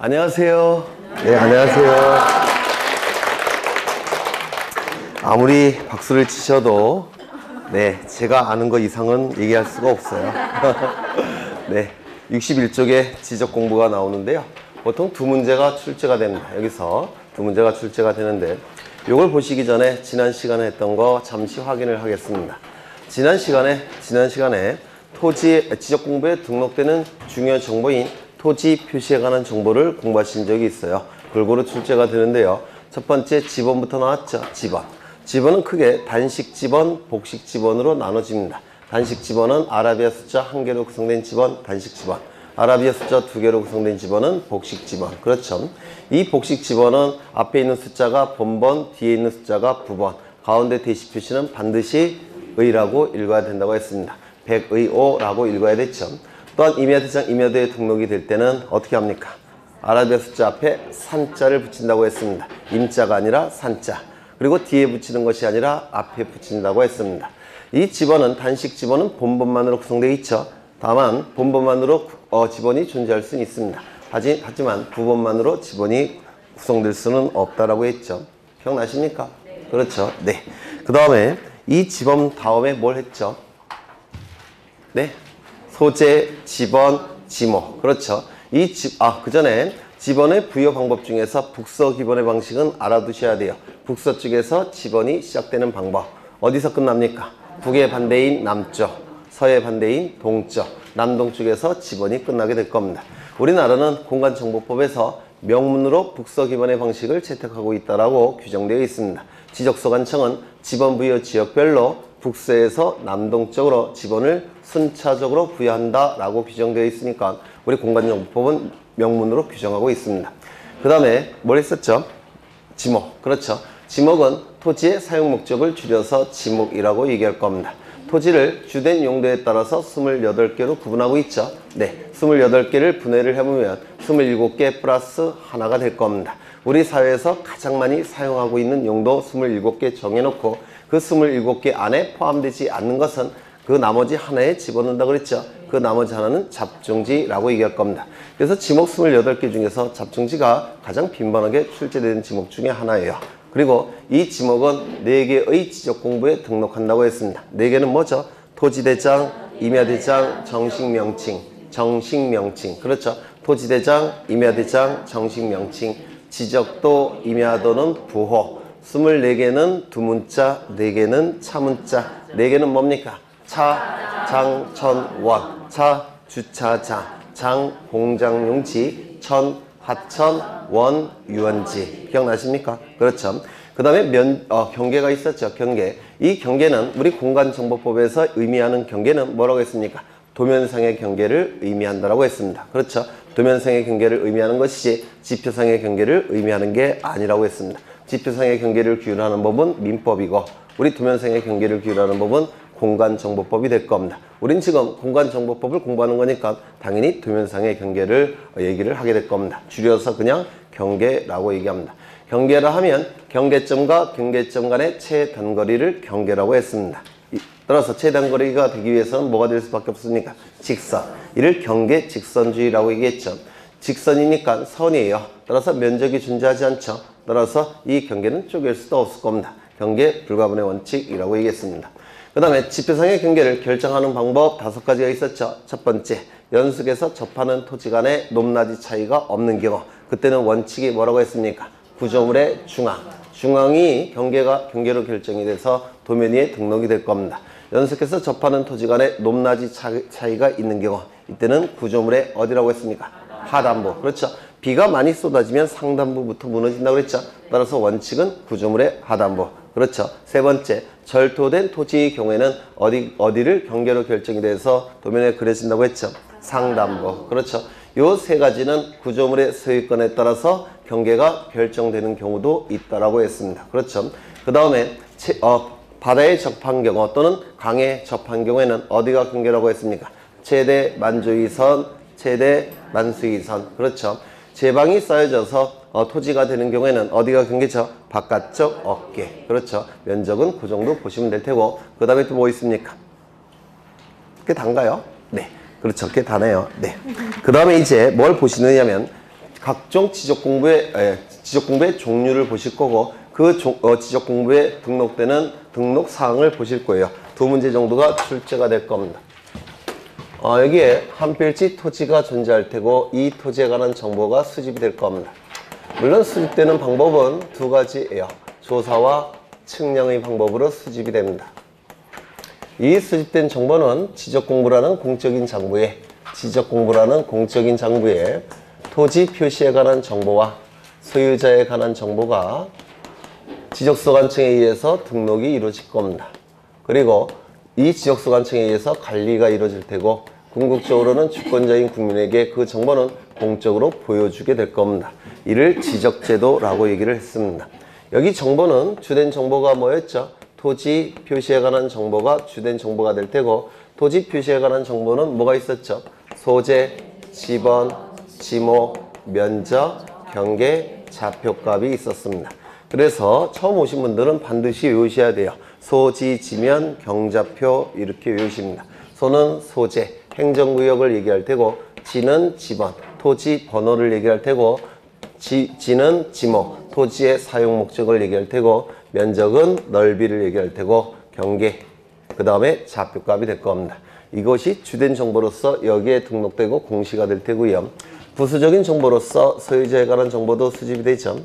안녕하세요. 네, 안녕하세요. 아무리 박수를 치셔도 네, 제가 아는 거 이상은 얘기할 수가 없어요. 네, 61쪽에 지적 공부가 나오는데요. 보통 두 문제가 출제가 됩니다. 여기서 두 문제가 출제가 되는데 이걸 보시기 전에 지난 시간에 했던 거 잠시 확인을 하겠습니다. 지난 시간에 토지 지적 공부에 등록되는 중요한 정보인 토지 표시에 관한 정보를 공부하신 적이 있어요. 골고루 출제가 되는데요. 첫 번째 지번부터 나왔죠. 지번은 크게 단식 지번, 복식 지번으로 나눠집니다. 단식 지번은 아라비아 숫자 1개로 구성된 지번, 단식 지번. 아라비아 숫자 2개로 구성된 지번은 복식 지번. 그렇죠. 이 복식 지번은 앞에 있는 숫자가 본번, 뒤에 있는 숫자가 부번, 가운데 대시 표시는 반드시 의라고 읽어야 된다고 했습니다. 백의오라고 읽어야 됐죠. 또한 임야대장 임야도에 등록이 될 때는 어떻게 합니까? 아라비아 숫자 앞에 산자를 붙인다고 했습니다. 임자가 아니라 산자. 그리고 뒤에 붙이는 것이 아니라 앞에 붙인다고 했습니다. 이 지번은 단식 지번은 본번만으로 구성되어 있죠. 다만 본번만으로 지번이 존재할 수는 있습니다. 하지만 부번만으로 지번이 구성될 수는 없다라고 했죠. 기억나십니까? 네. 그렇죠. 네. 그 다음에 이 지번 다음에 뭘 했죠? 네. 소재, 지번, 지목. 그렇죠. 그 전에 지번의 부여 방법 중에서 북서 기본의 방식은 알아두셔야 돼요. 북서 쪽에서 지번이 시작되는 방법. 어디서 끝납니까? 북의 반대인 남쪽, 서의 반대인 동쪽, 남동쪽에서 지번이 끝나게 될 겁니다. 우리나라는 공간정보법에서 명문으로 북서 기본의 방식을 채택하고 있다라고 규정되어 있습니다. 지적소관청은 지번 부여 지역별로 북서에서 남동쪽으로 지번을 순차적으로 부여한다라고 규정되어 있으니까 우리 공간정보법은 명문으로 규정하고 있습니다. 그 다음에 뭘 했었죠? 지목. 그렇죠. 지목은 토지의 사용 목적을 줄여서 지목이라고 얘기할 겁니다. 토지를 주된 용도에 따라서 28개로 구분하고 있죠. 네, 28개를 분해를 해보면 27개 플러스 하나가 될 겁니다. 우리 사회에서 가장 많이 사용하고 있는 용도 27개 정해놓고 그 27개 안에 포함되지 않는 것은 그 나머지 하나에 집어넣는다 그랬죠. 그 나머지 하나는 잡종지라고 얘기할 겁니다. 그래서 지목 28개 중에서 잡종지가 가장 빈번하게 출제되는 지목 중에 하나예요. 그리고 이 지목은 4개의 지적 공부에 등록한다고 했습니다. 4개는 뭐죠? 토지대장, 임야대장, 정식명칭. 그렇죠. 토지대장, 임야대장, 정식명칭, 지적도, 임야도는 부호. 24개는 두문자, 4개는 차문자. 4개는 뭡니까? 차, 장, 천, 원. 차, 주차장. 장, 공장용지. 천, 하천, 원, 유원지. 기억나십니까? 그렇죠. 그 다음에 경계가 있었죠. 경계. 이 경계는 우리 공간정보법에서 의미하는 경계는 뭐라고 했습니까? 도면상의 경계를 의미한다라고 했습니다. 그렇죠. 도면상의 경계를 의미하는 것이지 지표상의 경계를 의미하는 게 아니라고 했습니다. 지표상의 경계를 규율하는 법은 민법이고 우리 도면상의 경계를 규율하는 법은 공간정보법이 될 겁니다. 우린 지금 공간정보법을 공부하는 거니까 당연히 도면상의 경계를 얘기를 하게 될 겁니다. 줄여서 그냥 경계라고 얘기합니다. 경계라 하면 경계점과 경계점 간의 최단거리를 경계라고 했습니다. 따라서 최단거리가 되기 위해서는 뭐가 될 수밖에 없습니까? 직선. 이를 경계직선주의라고 얘기했죠. 직선이니까 선이에요. 따라서 면적이 존재하지 않죠. 따라서 이 경계는 쪼갤 수도 없을 겁니다. 경계 불가분의 원칙이라고 얘기했습니다. 그 다음에 지표상의 경계를 결정하는 방법 5가지가 있었죠. 첫 번째, 연속해서 접하는 토지 간의 높낮이 차이가 없는 경우. 그때는 원칙이 뭐라고 했습니까? 구조물의 중앙이 경계로 결정이 돼서 도면 위에 등록이 될 겁니다. 연속해서 접하는 토지 간의 높낮이 차이가 있는 경우. 이때는 구조물의 어디라고 했습니까? 하단부. 그렇죠. 비가 많이 쏟아지면 상단부부터 무너진다고 그랬죠. 따라서 원칙은 구조물의 하단부. 그렇죠. 세 번째, 절토된 토지의 경우에는 어디를 경계로 결정이 돼서 도면에 그려진다고 했죠. 상단부. 그렇죠. 요 3가지는 구조물의 소유권에 따라서 경계가 결정되는 경우도 있다라고 했습니다. 그렇죠. 그 다음에 바다에 접한 경우 또는 강에 접한 경우에는 어디가 경계라고 했습니까? 최대 만조이선, 최대 만수이선. 그렇죠. 제방이 쌓여져서 토지가 되는 경우에는 어디가 경계죠? 바깥쪽 어깨. 그렇죠. 면적은 그 정도 보시면 될 테고 그 다음에 또 뭐 있습니까? 그게 단가요? 네. 그렇죠. 그게 다네요. 네. 그 다음에 이제 뭘 보시느냐면 각종 지적공부의 종류를 보실 거고 그 지적공부에 등록되는 등록사항을 보실 거예요. 두 문제 정도가 출제가 될 겁니다. 여기에 한 필지 토지가 존재할 테고 이 토지에 관한 정보가 수집이 될 겁니다. 물론 수집되는 방법은 두 가지예요. 조사와 측량의 방법으로 수집이 됩니다. 이 수집된 정보는 지적공부라는 공적인 장부에 토지 표시에 관한 정보와 소유자에 관한 정보가 지적소관청에 의해서 등록이 이루어질 겁니다. 그리고 이 지적소관청에 의해서 관리가 이루어질 테고 궁극적으로는 주권자인 국민에게 그 정보는 공적으로 보여주게 될 겁니다. 이를 지적제도라고 얘기를 했습니다. 여기 정보는 주된 정보가 뭐였죠? 토지 표시에 관한 정보가 주된 정보가 될 테고 토지 표시에 관한 정보는 뭐가 있었죠? 소재, 지번, 지목, 면적, 경계, 좌표값이 있었습니다. 그래서 처음 오신 분들은 반드시 외우셔야 돼요. 소지, 지면, 경좌표 이렇게 외우십니다. 소는 소재, 행정구역을 얘기할 테고 지는 지번, 토지 번호를 얘기할 테고 지는 지목, 토지의 사용 목적을 얘기할 테고 면적은 넓이를 얘기할 테고 경계, 그 다음에 좌표값이 될 겁니다. 이것이 주된 정보로서 여기에 등록되고 공시가 될 테고요. 부수적인 정보로서 소유자에 관한 정보도 수집이 되죠.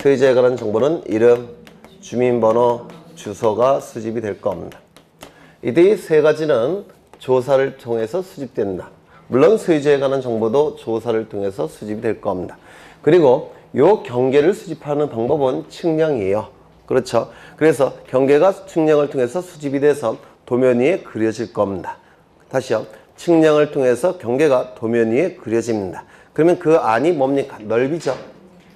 소유자에 관한 정보는 이름, 주민번호, 주소가 수집이 될 겁니다. 이 세 가지는 조사를 통해서 수집된다. 물론 소유자에 관한 정보도 조사를 통해서 수집이 될 겁니다. 그리고 이 경계를 수집하는 방법은 측량이에요. 그렇죠? 그래서 경계가 측량을 통해서 수집이 돼서 도면 위에 그려질 겁니다. 다시요. 측량을 통해서 경계가 도면 위에 그려집니다. 그러면 그 안이 뭡니까? 넓이죠.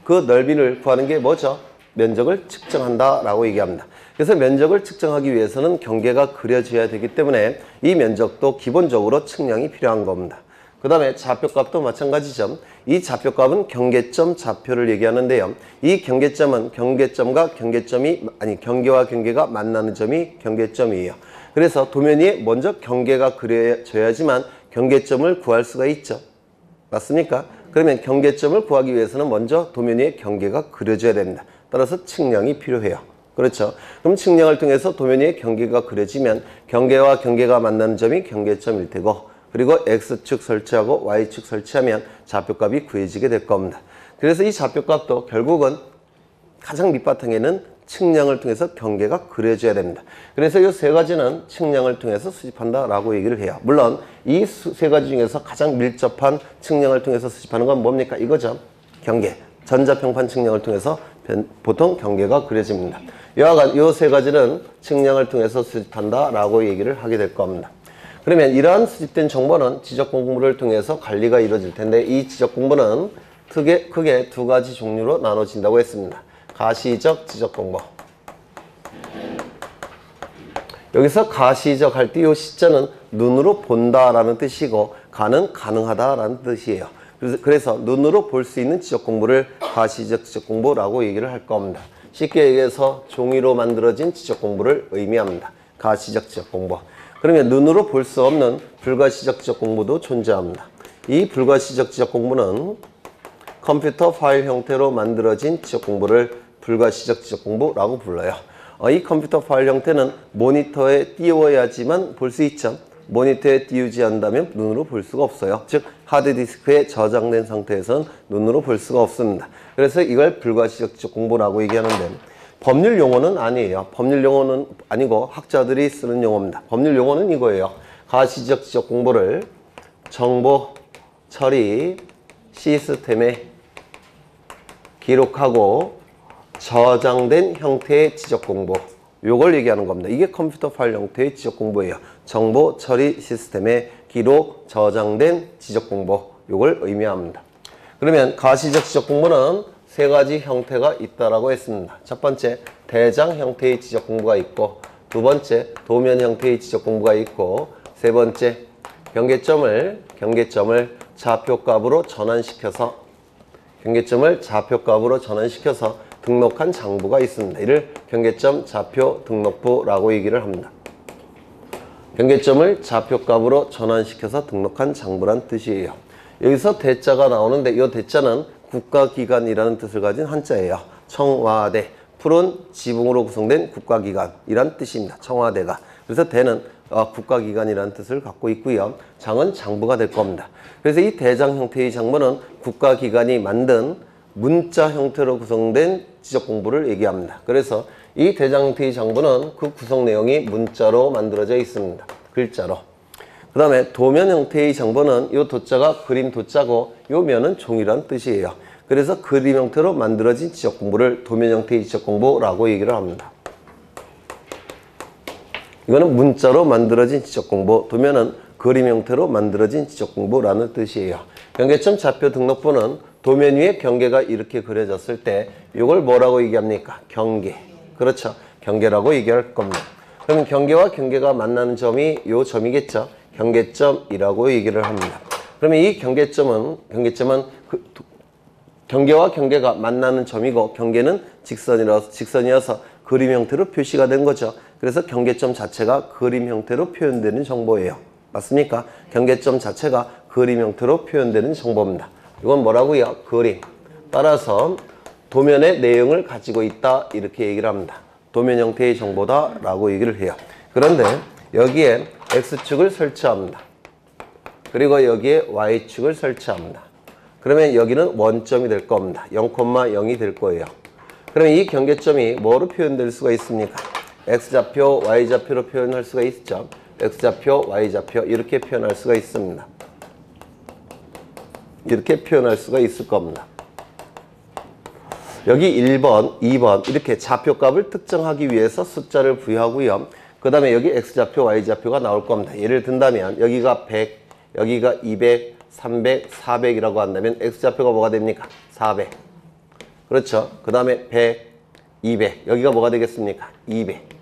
그 넓이를 구하는 게 뭐죠? 면적을 측정한다라고 얘기합니다. 그래서 면적을 측정하기 위해서는 경계가 그려져야 되기 때문에 이 면적도 기본적으로 측량이 필요한 겁니다. 그 다음에 좌표값도 마찬가지죠. 이 좌표값은 경계점 좌표를 얘기하는데요. 이 경계점은 경계와 경계가 만나는 점이 경계점이에요. 그래서 도면 위에 먼저 경계가 그려져야지만 경계점을 구할 수가 있죠. 맞습니까? 그러면 경계점을 구하기 위해서는 먼저 도면 위에 경계가 그려져야 됩니다. 따라서 측량이 필요해요. 그렇죠? 그럼 측량을 통해서 도면 위에 경계가 그려지면 경계와 경계가 만나는 점이 경계점일 테고 그리고 X축 설치하고 Y축 설치하면 좌표값이 구해지게 될 겁니다. 그래서 이 좌표값도 결국은 가장 밑바탕에는 측량을 통해서 경계가 그려져야 됩니다. 그래서 이 세 가지는 측량을 통해서 수집한다라고 얘기를 해요. 물론 이 세 가지 중에서 가장 밀접한 측량을 통해서 수집하는 건 뭡니까? 이거죠. 경계. 전자평판 측량을 통해서 보통 경계가 그려집니다. 여하간 이 세 가지는 측량을 통해서 수집한다라고 얘기를 하게 될 겁니다. 그러면 이러한 수집된 정보는 지적공부를 통해서 관리가 이루어질 텐데 이 지적공부는 크게 두 가지 종류로 나눠진다고 했습니다. 가시적 지적공부. 여기서 가시적 할 때 이 시자는 눈으로 본다라는 뜻이고 가는 가능하다라는 뜻이에요. 그래서 눈으로 볼 수 있는 지적공부를 가시적 지적공부라고 얘기를 할 겁니다. 쉽게 얘기해서 종이로 만들어진 지적공부를 의미합니다. 가시적 지적공부. 그러면 눈으로 볼 수 없는 불가시적 지적공부도 존재합니다. 이 불가시적 지적공부는 컴퓨터 파일 형태로 만들어진 지적공부를 불가시적 지적공부라고 불러요. 이 컴퓨터 파일 형태는 모니터에 띄워야지만 볼 수 있죠. 모니터에 띄우지 않는다면 눈으로 볼 수가 없어요. 즉 하드디스크에 저장된 상태에서는 눈으로 볼 수가 없습니다. 그래서 이걸 불가시적 지적공부라고 얘기하는데 법률 용어는 아니에요. 법률 용어는 아니고 학자들이 쓰는 용어입니다. 법률 용어는 이거예요. 가시적 지적공부를 정보 처리 시스템에 기록하고 저장된 형태의 지적공부, 요걸 얘기하는 겁니다. 이게 컴퓨터 파일 형태의 지적공부예요. 정보 처리 시스템에 기록 저장된 지적공부, 요걸 의미합니다. 그러면 가시적 지적공부는 세 가지 형태가 있다라고 했습니다. 첫 번째, 대장 형태의 지적공부가 있고, 두 번째, 도면 형태의 지적공부가 있고, 세 번째, 경계점을 좌표값으로 전환시켜서 등록한 장부가 있습니다. 이를 경계점 좌표 등록부라고 얘기를 합니다. 경계점을 좌표값으로 전환시켜서 등록한 장부란 뜻이에요. 여기서 대자가 나오는데 이 대자는 국가기관이라는 뜻을 가진 한자예요. 청와대. 풀은 지붕으로 구성된 국가기관이란 뜻입니다. 청와대가. 그래서 대는 국가기관이라는 뜻을 갖고 있고요. 장은 장부가 될 겁니다. 그래서 이 대장 형태의 장부는 국가기관이 만든 문자 형태로 구성된 지적공부를 얘기합니다. 그래서 이 대장 형태의 장부는 그 구성 내용이 문자로 만들어져 있습니다. 글자로. 그 다음에 도면 형태의 장부는 이 도자가 그림 도자고 이 면은 종이란 뜻이에요. 그래서 그림 형태로 만들어진 지적공부를 도면 형태의 지적공부라고 얘기를 합니다. 이거는 문자로 만들어진 지적공부, 도면은 그림 형태로 만들어진 지적공부라는 뜻이에요. 경계점 좌표 등록부는 도면 위에 경계가 이렇게 그려졌을 때 이걸 뭐라고 얘기합니까? 경계. 그렇죠. 경계라고 얘기할 겁니다. 그러면 경계와 경계가 만나는 점이 이 점이겠죠. 경계점이라고 얘기를 합니다. 그러면 이 경계점은 경계와 경계가 만나는 점이고 경계는 직선이어서 그림 형태로 표시가 된 거죠. 그래서 경계점 자체가 그림 형태로 표현되는 정보예요. 맞습니까? 경계점 자체가 그림 형태로 표현되는 정보입니다. 이건 뭐라고요? 그림. 따라서 도면의 내용을 가지고 있다 이렇게 얘기를 합니다. 도면 형태의 정보다 라고 얘기를 해요. 그런데 여기에 X축을 설치합니다. 그리고 여기에 Y축을 설치합니다. 그러면 여기는 원점이 될 겁니다. 0,0이 될 거예요. 그러면 이 경계점이 뭐로 표현될 수가 있습니까? X좌표, Y좌표로 표현할 수가 있죠. X좌표, Y좌표 이렇게 표현할 수가 있습니다. 이렇게 표현할 수가 있을 겁니다. 여기 1번, 2번 이렇게 좌표값을 특정하기 위해서 숫자를 부여하고요. 그 다음에 여기 X좌표, Y좌표가 나올 겁니다. 예를 든다면 여기가 100, 여기가 200, 300, 400이라고 한다면 X좌표가 뭐가 됩니까? 400. 그렇죠. 그 다음에 100, 200. 여기가 뭐가 되겠습니까? 200.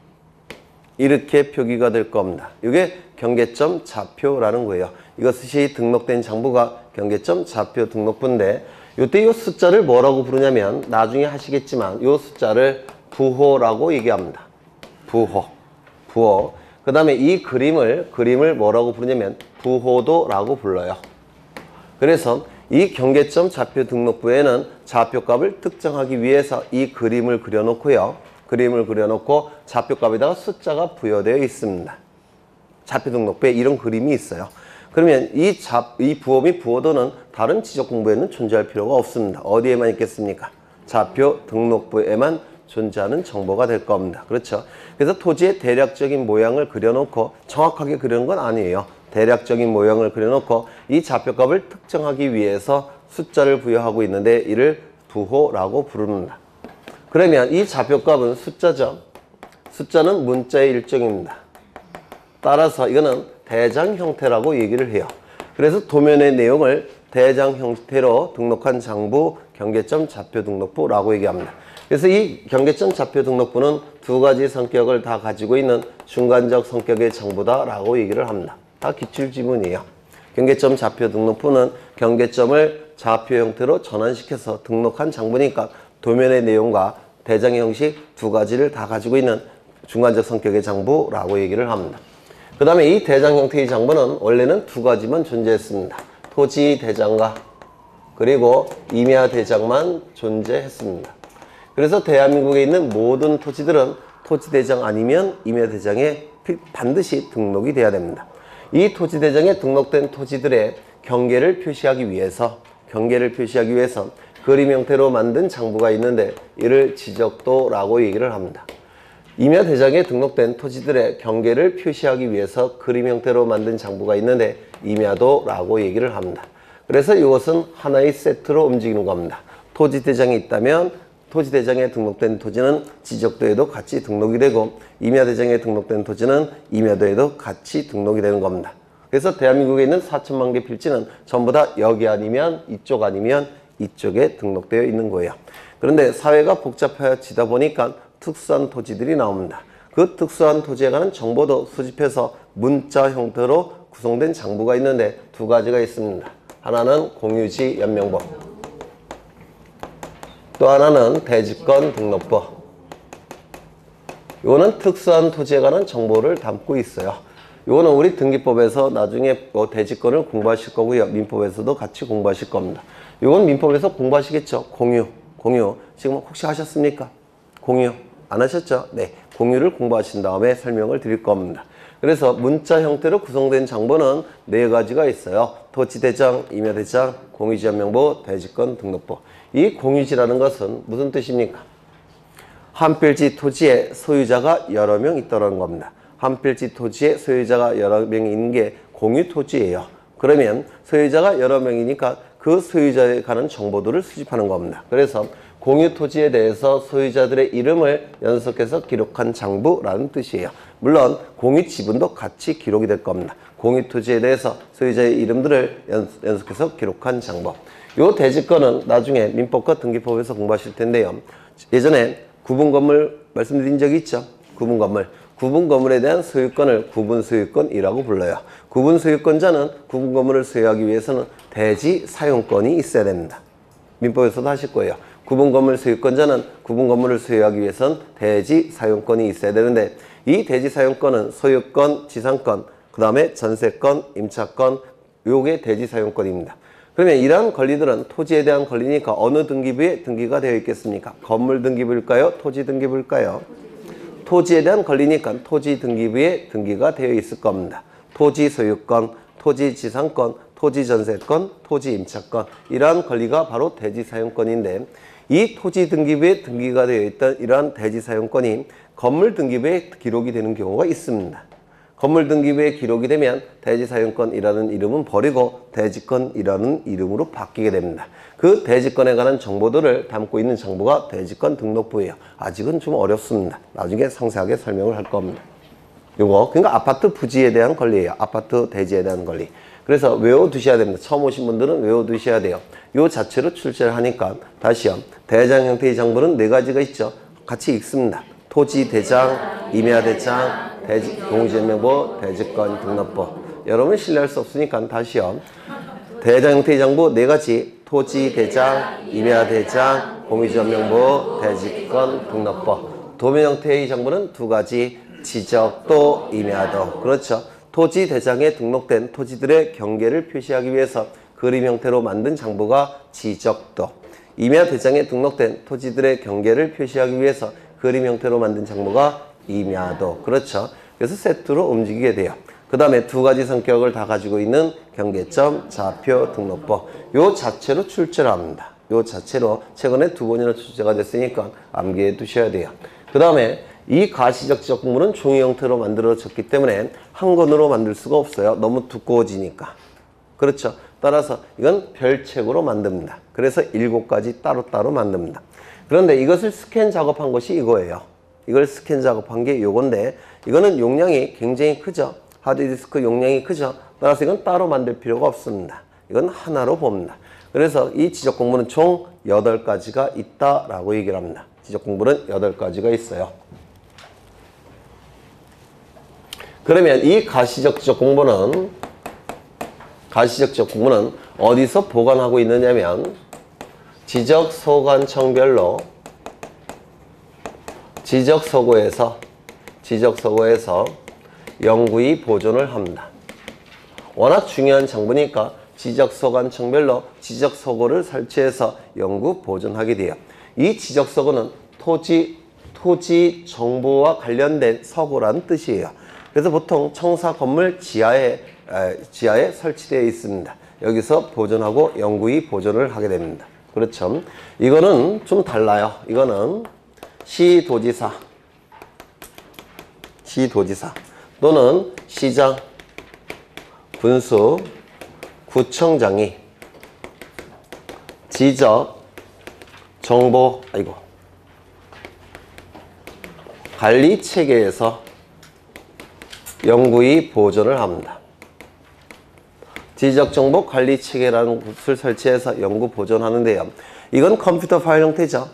이렇게 표기가 될 겁니다. 이게 경계점 좌표라는 거예요. 이것이 등록된 장부가 경계점 좌표 등록부인데 이때 이 숫자를 뭐라고 부르냐면 나중에 하시겠지만 이 숫자를 부호라고 얘기합니다. 부호. 그 다음에 이 그림을 뭐라고 부르냐면 부호도라고 불러요. 그래서 이 경계점 좌표 등록부에는 좌표값을 특정하기 위해서 이 그림을 그려놓고요. 그림을 그려놓고 좌표값에다가 숫자가 부여되어 있습니다. 좌표 등록부에 이런 그림이 있어요. 그러면 이 부호 및 부호도는 다른 지적공부에는 존재할 필요가 없습니다. 어디에만 있겠습니까? 좌표 등록부에만 존재하는 정보가 될 겁니다. 그렇죠? 그래서 토지의 대략적인 모양을 그려놓고 정확하게 그리는 건 아니에요. 대략적인 모양을 그려놓고 이 좌표값을 특정하기 위해서 숫자를 부여하고 있는데 이를 부호라고 부릅니다. 그러면 이 좌표값은 숫자죠. 숫자는 문자의 일종입니다. 따라서 이거는 대장 형태라고 얘기를 해요. 그래서 도면의 내용을 대장 형태로 등록한 장부 경계점 좌표 등록부라고 얘기합니다. 그래서 이 경계점 좌표 등록부는 두 가지 성격을 다 가지고 있는 중간적 성격의 장부다라고 얘기를 합니다. 다 기출지문이에요. 경계점 좌표 등록부는 경계점을 좌표 형태로 전환시켜서 등록한 장부니까 도면의 내용과 대장 형식 두 가지를 다 가지고 있는 중간적 성격의 장부라고 얘기를 합니다. 그 다음에 이 대장 형태의 장부는 원래는 두 가지만 존재했습니다. 토지 대장과 그리고 임야 대장만 존재했습니다. 그래서 대한민국에 있는 모든 토지들은 토지 대장 아니면 임야 대장에 반드시 등록이 돼야 됩니다. 이 토지 대장에 등록된 토지들의 경계를 표시하기 위해서 그림 형태로 만든 장부가 있는데 이를 지적도라고 얘기를 합니다. 임야 대장에 등록된 토지들의 경계를 표시하기 위해서 그림 형태로 만든 장부가 있는데 임야도라고 얘기를 합니다. 그래서 이것은 하나의 세트로 움직이는 겁니다. 토지 대장이 있다면 토지 대장에 등록된 토지는 지적도에도 같이 등록이 되고 임야 대장에 등록된 토지는 임야도에도 같이 등록이 되는 겁니다. 그래서 대한민국에 있는 4천만 개 필지는 전부 다 여기 아니면 이쪽 아니면 이쪽에 등록되어 있는 거예요. 그런데 사회가 복잡해지다 보니까 특수한 토지들이 나옵니다. 그 특수한 토지에 관한 정보도 수집해서 문자 형태로 구성된 장부가 있는데 두 가지가 있습니다. 하나는 공유지 연명부, 또 하나는 대지권 등록부. 이거는 특수한 토지에 관한 정보를 담고 있어요. 이거는 우리 등기법에서 나중에 대지권을 공부하실 거고요. 민법에서도 같이 공부하실 겁니다. 이건 민법에서 공부하시겠죠. 공유. 지금 혹시 하셨습니까? 공유. 안 하셨죠? 네. 공유를 공부하신 다음에 설명을 드릴 겁니다. 그래서 문자 형태로 구성된 장부는 4가지가 있어요. 토지대장, 임야대장, 공유지역명부, 대지권 등록부. 이 공유지라는 것은 무슨 뜻입니까? 한 필지 토지에 소유자가 여러 명 있다는 겁니다. 한 필지 토지에 소유자가 여러 명이 있는 게 공유토지예요. 그러면 소유자가 여러 명이니까 그 소유자에 관한 정보들을 수집하는 겁니다. 그래서 공유토지에 대해서 소유자들의 이름을 연속해서 기록한 장부라는 뜻이에요. 물론 공유지분도 같이 기록이 될 겁니다. 공유토지에 대해서 소유자의 이름들을 연속해서 기록한 장부. 요 대지권은 나중에 민법과 등기법에서 공부하실 텐데요. 예전에 구분건물 말씀드린 적이 있죠. 구분건물에 대한 소유권을 구분소유권이라고 불러요. 구분소유권자는 구분건물을 소유하기 위해서는 대지사용권이 있어야 됩니다. 민법에서도 하실 거예요. 구분건물 소유권자는 구분건물을 소유하기 위해서는 대지사용권이 있어야 되는데 이 대지사용권은 소유권, 지상권, 그 다음에 전세권, 임차권, 요게 대지사용권입니다. 그러면 이러한 권리들은 토지에 대한 권리니까 어느 등기부에 등기가 되어 있겠습니까? 건물 등기부일까요? 토지 등기부일까요? 토지에 대한 권리니까 토지 등기부에 등기가 되어 있을 겁니다. 토지 소유권, 토지 지상권, 토지 전세권, 토지 임차권 이러한 권리가 바로 대지사용권인데 이 토지 등기부에 등기가 되어 있던 이러한 대지사용권이 건물 등기부에 기록이 되는 경우가 있습니다. 건물 등기부에 기록이 되면 대지사용권이라는 이름은 버리고 대지권이라는 이름으로 바뀌게 됩니다. 그 대지권에 관한 정보들을 담고 있는 장부가 대지권 등록부예요. 아직은 좀 어렵습니다. 나중에 상세하게 설명을 할 겁니다. 요거 그러니까 아파트 부지에 대한 권리예요. 아파트 대지에 대한 권리. 그래서 외워두셔야 됩니다. 처음 오신 분들은 외워두셔야 돼요. 요 자체로 출제를 하니까 다시요. 대장 형태의 장부는 4가지가 있죠. 같이 읽습니다. 토지 대장, 임야 대장, 공유지역명부, 대지권 등록부. 여러분 신뢰할 수 없으니까 다시요. 대장 형태의 장부 4가지. 토지 대장, 임야 대장, 공유지역명부, 대지권 등록부. 도면 형태의 장부는 2가지. 지적도, 임야도. 그렇죠. 토지 대장에 등록된 토지들의 경계를 표시하기 위해서 그림 형태로 만든 장부가 지적도. 임야 대장에 등록된 토지들의 경계를 표시하기 위해서 그림 형태로 만든 장부가 임야도. 그렇죠. 그래서 세트로 움직이게 돼요. 그 다음에 2가지 성격을 다 가지고 있는 경계점, 좌표, 등록부. 요 자체로 출제를 합니다. 요 자체로 최근에 2번이나 출제가 됐으니까 암기해 두셔야 돼요. 그 다음에 이 가시적 지적공부는 종이 형태로 만들어졌기 때문에 한 권으로 만들 수가 없어요. 너무 두꺼워지니까. 그렇죠. 따라서 이건 별책으로 만듭니다. 그래서 7가지 따로따로 만듭니다. 그런데 이것을 스캔 작업한 것이 이거예요. 이걸 스캔 작업한 게 요건데 이거는 용량이 굉장히 크죠. 하드디스크 용량이 크죠. 따라서 이건 따로 만들 필요가 없습니다. 이건 하나로 봅니다. 그래서 이 지적공부는 총 8가지가 있다라고 얘기를 합니다. 지적공부는 8가지가 있어요. 그러면 이 가시적 지적공부는 어디서 보관하고 있느냐면 지적소관청별로 지적서고에서 영구히 보존을 합니다. 워낙 중요한 장부니까 지적소관청별로 지적서고를 설치해서 영구 보존하게 돼요. 이 지적서고는 토지 정보와 관련된 서고라는 뜻이에요. 그래서 보통 청사 건물 지하에 설치되어 있습니다. 여기서 보존하고 영구히 보존을 하게 됩니다. 그렇죠. 이거는 좀 달라요. 이거는 시도지사 또는 시장, 군수, 구청장이 지적, 정보, 관리 체계에서 영구히 보존을 합니다. 지적정보 관리 체계라는 곳을 설치해서 영구 보존하는데요. 이건 컴퓨터 파일 형태죠.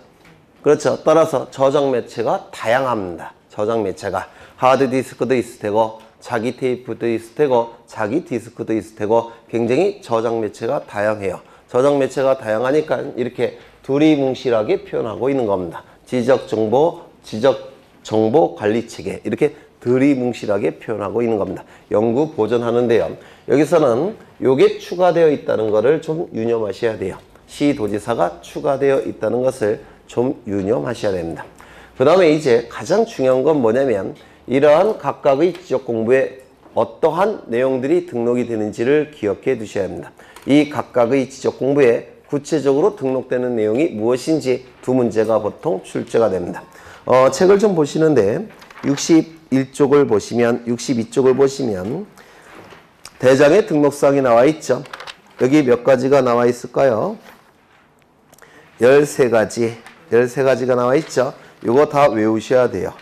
그렇죠. 따라서 저장 매체가 다양합니다. 저장 매체가 하드디스크도 있을 테고 자기 테이프도 있을 테고 자기 디스크도 있을 테고 굉장히 저장 매체가 다양해요. 저장 매체가 다양하니까 이렇게 두리뭉실하게 표현하고 있는 겁니다. 지적정보 관리 체계 이렇게 두리뭉실하게 표현하고 있는 겁니다. 영구 보존하는데요. 여기서는 요게 추가되어 있다는 거를 좀 유념하셔야 돼요. 시도지사가 추가되어 있다는 것을 좀 유념하셔야 됩니다. 그 다음에 이제 가장 중요한 건 뭐냐면 이러한 각각의 지적공부에 어떠한 내용들이 등록이 되는지를 기억해 두셔야 합니다. 이 각각의 지적공부에 구체적으로 등록되는 내용이 무엇인지 두 문제가 보통 출제가 됩니다. 책을 좀 보시는데 61쪽을 보시면 62쪽을 보시면 대장의 등록사항이 나와 있죠. 여기 몇 가지가 나와 있을까요? 13가지가 나와 있죠. 이거 다 외우셔야 돼요.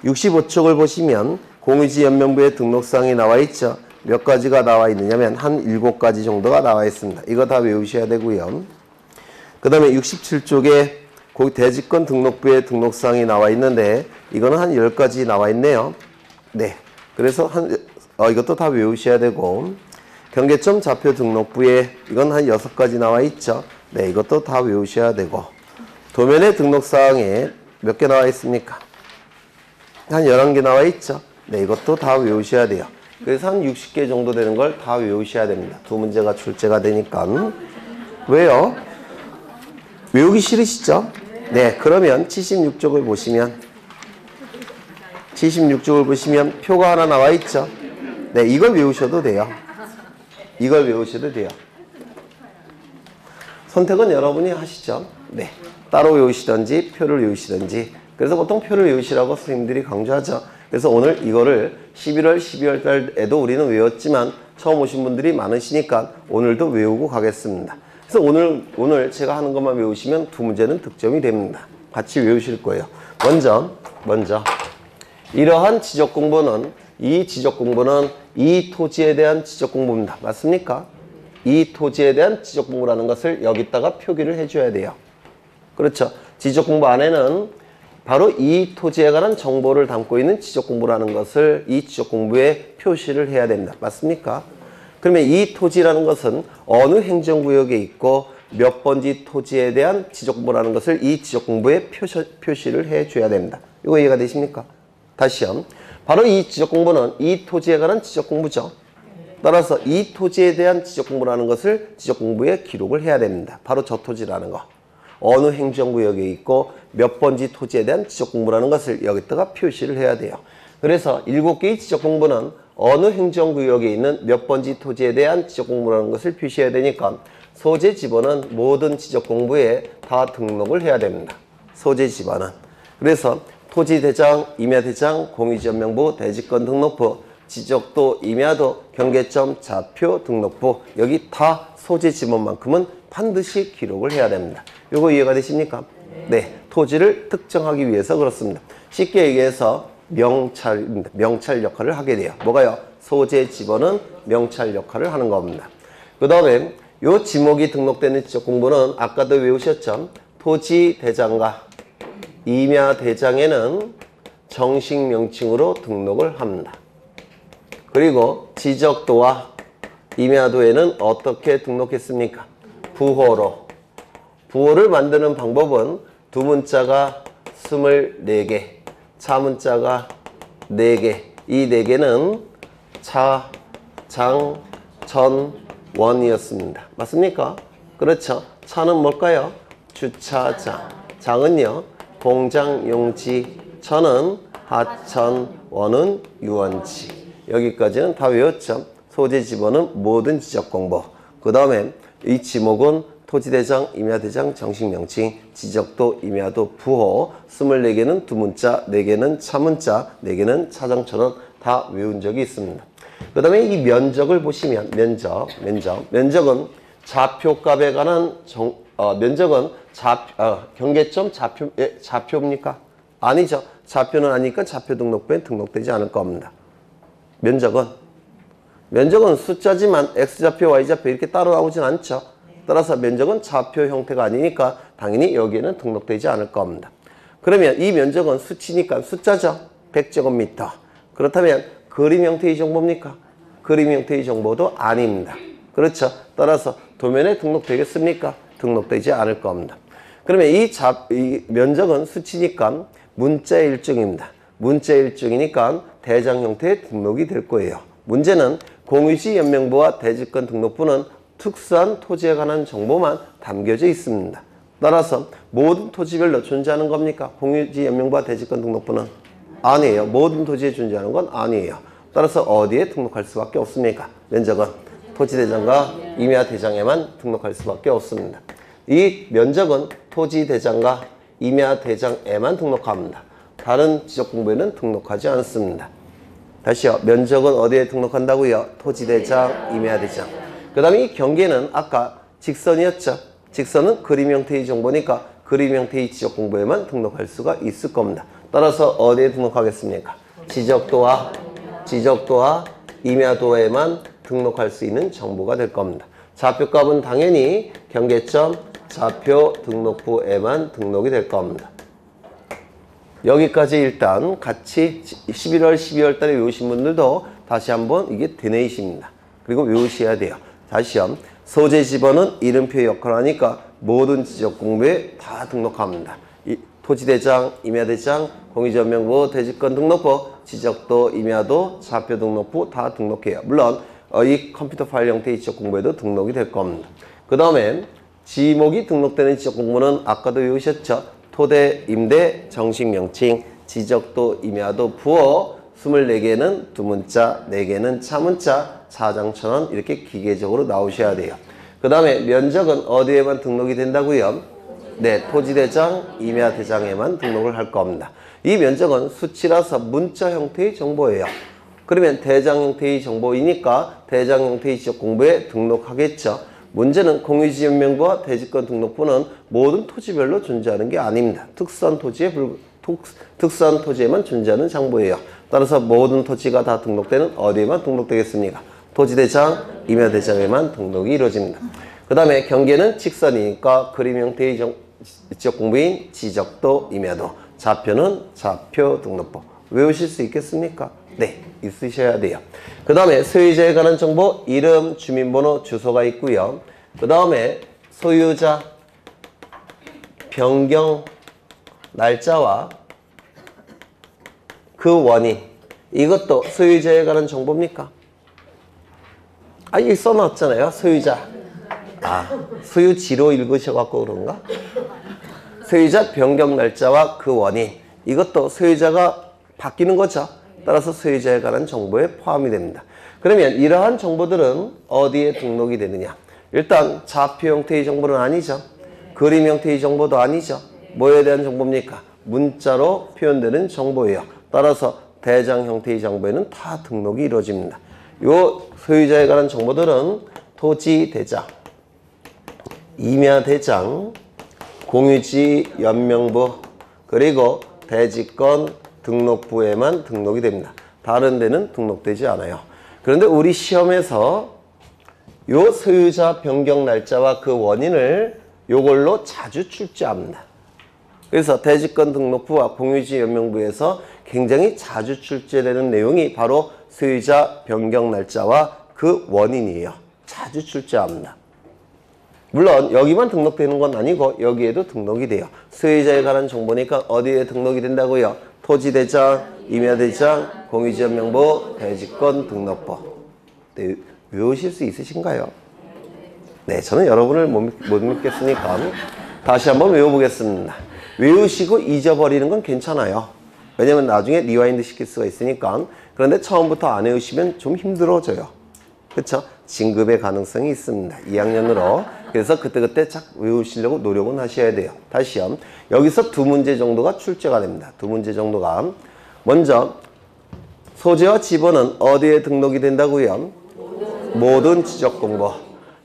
65쪽을 보시면 공유지연명부의 등록사항이 나와 있죠. 몇 가지가 나와 있느냐면 한 7가지 정도가 나와 있습니다. 이거 다 외우셔야 되고요. 그 다음에 67쪽에 대지권 등록부의 등록사항이 나와 있는데 이거는 한 10가지 나와 있네요. 네. 그래서 이것도 다 외우셔야 되고 경계점 좌표 등록부에 이건 한 6가지 나와 있죠. 네. 이것도 다 외우셔야 되고 도면의 등록사항에 몇 개 나와 있습니까? 한 11개 나와 있죠. 네. 이것도 다 외우셔야 돼요. 그래서 한 60개 정도 되는 걸 다 외우셔야 됩니다. 두 문제가 출제가 되니까. 왜요? 외우기 싫으시죠? 네, 그러면 76쪽을 보시면 표가 하나 나와 있죠? 네, 이걸 외우셔도 돼요. 선택은 여러분이 하시죠. 네, 따로 외우시든지 표를 외우시든지. 그래서 보통 표를 외우시라고 선생님들이 강조하죠. 그래서 오늘 이거를 11월, 12월 달에도 우리는 외웠지만 처음 오신 분들이 많으시니까 오늘도 외우고 가겠습니다. 그래서 오늘 제가 하는 것만 외우시면 두 문제는 득점이 됩니다. 같이 외우실 거예요. 먼저 이러한 지적공부는 이 토지에 대한 지적공부입니다. 맞습니까? 이 토지에 대한 지적공부라는 것을 여기다가 표기를 해줘야 돼요. 그렇죠. 지적공부 안에는 바로 이 토지에 관한 정보를 담고 있는 지적공부라는 것을 이 지적공부에 표시를 해야 됩니다. 맞습니까? 그러면 이 토지라는 것은 어느 행정구역에 있고 몇 번지 토지에 대한 지적공부라는 것을 이 지적공부에 표시를 해줘야 됩니다. 이거 이해가 되십니까? 다시요. 바로 이 지적공부는 이 토지에 관한 지적공부죠. 따라서 이 토지에 대한 지적공부라는 것을 지적공부에 기록을 해야 됩니다. 바로 저 토지라는 거. 어느 행정구역에 있고 몇 번지 토지에 대한 지적공부라는 것을 여기다가 표시를 해야 돼요. 그래서 7개의 지적공부는 어느 행정구역에 있는 몇 번지 토지에 대한 지적공부라는 것을 표시해야 되니까 소재 지번은 모든 지적공부에 다 등록을 해야 됩니다. 소재 지번은. 그래서 토지대장, 임야대장, 공유지연명부, 대지권 등록부, 지적도, 임야도, 경계점, 좌표, 등록부 여기 다 소재 지번만큼은 반드시 기록을 해야 됩니다. 요거 이해가 되십니까? 네. 토지를 특정하기 위해서 그렇습니다. 쉽게 얘기해서 명찰입니다. 명찰 역할을 하게 돼요. 뭐가요? 소재 지번은 명찰 역할을 하는 겁니다. 그 다음에 요 지목이 등록되는 지적공부는 아까도 외우셨죠? 토지대장과 임야대장에는 정식 명칭으로 등록을 합니다. 그리고 지적도와 임야도에는 어떻게 등록했습니까? 부호로. 부호를 만드는 방법은 두 문자가 24개, 차문자가 4개. 이 4개는 차, 장, 전, 원이었습니다. 맞습니까? 그렇죠. 차는 뭘까요? 주차장. 장은요? 공장용지. 천은 하천, 원은 유원지. 여기까지는 다 외웠죠. 소재 지번은 모든 지적공부. 그 다음에 이 지목은 토지대장, 임야대장, 정식명칭, 지적도, 임야도, 부호 24개는 두문자, 4개는 차문자, 4개는 차장처럼 다 외운 적이 있습니다. 그 다음에 이 면적을 보시면 면적은 좌표값에 관한 면적은 경계점 좌표입니까? 아니죠. 좌표는 아니니까 좌표 등록부에 등록되지 않을 겁니다. 면적은 숫자지만 X좌표, Y좌표 이렇게 따로 나오진 않죠. 따라서 면적은 좌표 형태가 아니니까 당연히 여기에는 등록되지 않을 겁니다. 그러면 이 면적은 수치니까 숫자죠. 100제곱미터. 그렇다면 그림 형태의 정보입니까? 그림 형태의 정보도 아닙니다. 그렇죠. 따라서 도면에 등록되겠습니까? 등록되지 않을 겁니다. 그러면 이 면적은 수치니까 문자 일정입니다. 문자 일정이니까 대장 형태의 등록이 될 거예요. 문제는 공유지 연명부와 대지권 등록부는 특수한 토지에 관한 정보만 담겨져 있습니다. 따라서 모든 토지별로 존재하는 겁니까? 공유지 연명부와 대지권 등록부는? 아니에요. 모든 토지에 존재하는 건 아니에요. 따라서 어디에 등록할 수밖에 없습니까? 면적은 토지대장과 임야대장에만 등록할 수밖에 없습니다. 이 면적은 토지대장과 임야대장에만 등록합니다. 다른 지적공부에는 등록하지 않습니다. 다시요. 면적은 어디에 등록한다고요? 토지대장, 임야대장. 그 다음에 이 경계는 아까 직선이었죠. 직선은 그림 형태의 정보니까 그림 형태의 지적공부에만 등록할 수가 있을 겁니다. 따라서 어디에 등록하겠습니까? 지적도와 임야도에만 등록할 수 있는 정보가 될 겁니다. 좌표값은 당연히 경계점 좌표 등록부에만 등록이 될 겁니다. 여기까지 일단 같이 11월, 12월 달에 외우신 분들도 다시 한번 이게 드네이십니다. 그리고 외우셔야 돼요. 다시요. 소재 지번은 이름표의 역할을 하니까 모든 지적 공부에 다 등록합니다. 토지대장, 임야대장, 공유지연명부, 대지권 등록부, 지적도, 임야도, 좌표 등록부 다 등록해요. 물론 이 컴퓨터 파일 형태의 지적 공부에도 등록이 될 겁니다. 그 다음에 지목이 등록되는 지적 공부는 아까도 외우셨죠? 토대, 임대, 정식 명칭, 지적도, 임야도, 부호 24개는 두문자, 4개는 차문자, 4장1,000원 이렇게 기계적으로 나오셔야 돼요. 그 다음에 면적은 어디에만 등록이 된다고요? 네, 토지대장, 임야대장에만 등록을 할 겁니다. 이 면적은 수치라서 문자 형태의 정보예요. 그러면 대장 형태의 정보이니까 대장 형태의 지적공부에 등록하겠죠. 문제는 공유지연명부와 대지권 등록부는 모든 토지별로 존재하는 게 아닙니다. 특수한 토지에만 존재하는 정보예요. 따라서 모든 토지가 다 등록되는 어디에만 등록되겠습니까? 토지대장, 임야대장에만 등록이 이루어집니다. 그 다음에 경계는 직선이니까 그림 형태의 지적공부인 지적도, 임야도, 좌표는 좌표 등록부. 외우실 수 있겠습니까? 네, 있으셔야 돼요. 그 다음에 소유자에 관한 정보, 이름, 주민번호, 주소가 있고요. 그 다음에 소유자, 변경, 날짜와 그 원인. 이것도 소유자에 관한 정보입니까? 아, 여기 써놨잖아요. 소유자. 아, 소유지로 읽으셔갖고 그런가? 소유자 변경 날짜와 그 원인. 이것도 소유자가 바뀌는 거죠. 따라서 소유자에 관한 정보에 포함이 됩니다. 그러면 이러한 정보들은 어디에 등록이 되느냐? 일단 좌표 형태의 정보는 아니죠. 그림 형태의 정보도 아니죠. 뭐에 대한 정보입니까? 문자로 표현되는 정보예요. 따라서 대장 형태의 정보에는 다 등록이 이루어집니다. 요 소유자에 관한 정보들은 토지대장, 임야대장, 공유지 연명부, 그리고 대지권 등록부에만 등록이 됩니다. 다른 데는 등록되지 않아요. 그런데 우리 시험에서 요 소유자 변경 날짜와 그 원인을 요걸로 자주 출제합니다. 그래서 대지권 등록부와 공유지 연명부에서 굉장히 자주 출제되는 내용이 바로 소유자 변경 날짜와 그 원인이에요. 자주 출제합니다. 물론 여기만 등록되는 건 아니고 여기에도 등록이 돼요. 소유자에 관한 정보니까 어디에 등록이 된다고요? 토지대장, 임야대장, 공유지연명부, 대지권 등록부. 네, 외우실 수 있으신가요? 네, 저는 여러분을 못 믿겠으니까 다시 한번 외워보겠습니다. 외우시고 잊어버리는 건 괜찮아요. 왜냐면 나중에 리와인드 시킬 수가 있으니까. 그런데 처음부터 안 외우시면 좀 힘들어져요. 그렇죠? 진급의 가능성이 있습니다. 2학년으로. 그래서 그때그때 쫙 외우시려고 노력은 하셔야 돼요. 다시요. 여기서 두 문제 정도가 출제가 됩니다. 두 문제 정도가. 먼저 소재와 지번은 어디에 등록이 된다고요? 모든 지적공부.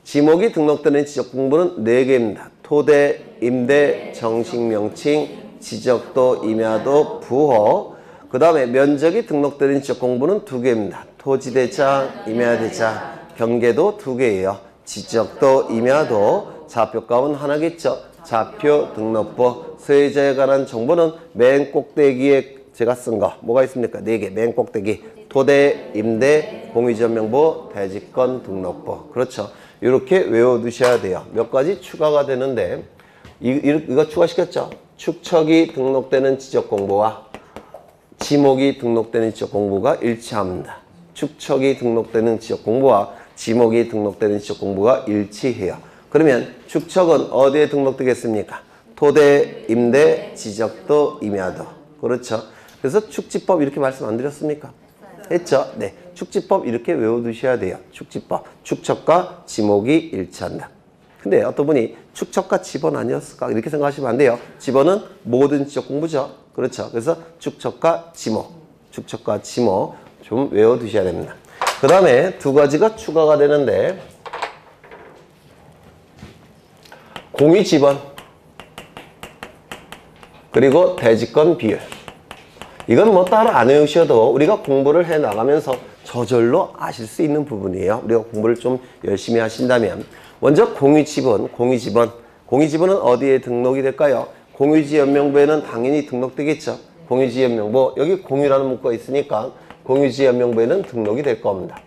지목이 등록되는 지적공부는 4개입니다. 토대, 임대, 정식명칭, 지적도, 임야도, 부호. 그 다음에 면적이 등록되는 지적공부는 2개입니다. 토지대장, 임야대장, 경계도 2개예요. 지적도, 임야도, 좌표값은 하나겠죠. 좌표 등록부. 소유자에 관한 정보는 맨 꼭대기에 제가 쓴 거 뭐가 있습니까? 4개 맨 꼭대기. 토대, 임대, 공유지연명부, 대지권 등록부. 그렇죠. 이렇게 외워두셔야 돼요. 몇 가지 추가가 되는데 이거 추가시켰죠? 축척이 등록되는 지적공부와 지목이 등록되는 지적공부가 일치합니다. 축척이 등록되는 지적공부와 지목이 등록되는 지적 공부가 일치해요. 그러면 축척은 어디에 등록되겠습니까? 토대, 임대, 지적도, 임야도. 그렇죠. 그래서 축지법 이렇게 말씀 안 드렸습니까? 했죠? 네. 축지법 이렇게 외워두셔야 돼요. 축지법. 축척과 지목이 일치한다. 근데 어떤 분이 축척과 지번 아니었을까? 이렇게 생각하시면 안 돼요. 지번은 모든 지적 공부죠. 그렇죠. 그래서 축척과 지목. 축척과 지목 좀 외워두셔야 됩니다. 그 다음에 두 가지가 추가가 되는데, 공유지번 그리고 대지권 비율. 이건 뭐 따로 안 외우셔도 우리가 공부를 해 나가면서 저절로 아실 수 있는 부분이에요. 우리가 공부를 좀 열심히 하신다면. 먼저 공유지번. 공유지번은 어디에 등록이 될까요? 공유지연명부에는 당연히 등록되겠죠. 공유지연명부, 여기 공유라는 문구가 있으니까 공유지연명부에는 등록이 될 겁니다.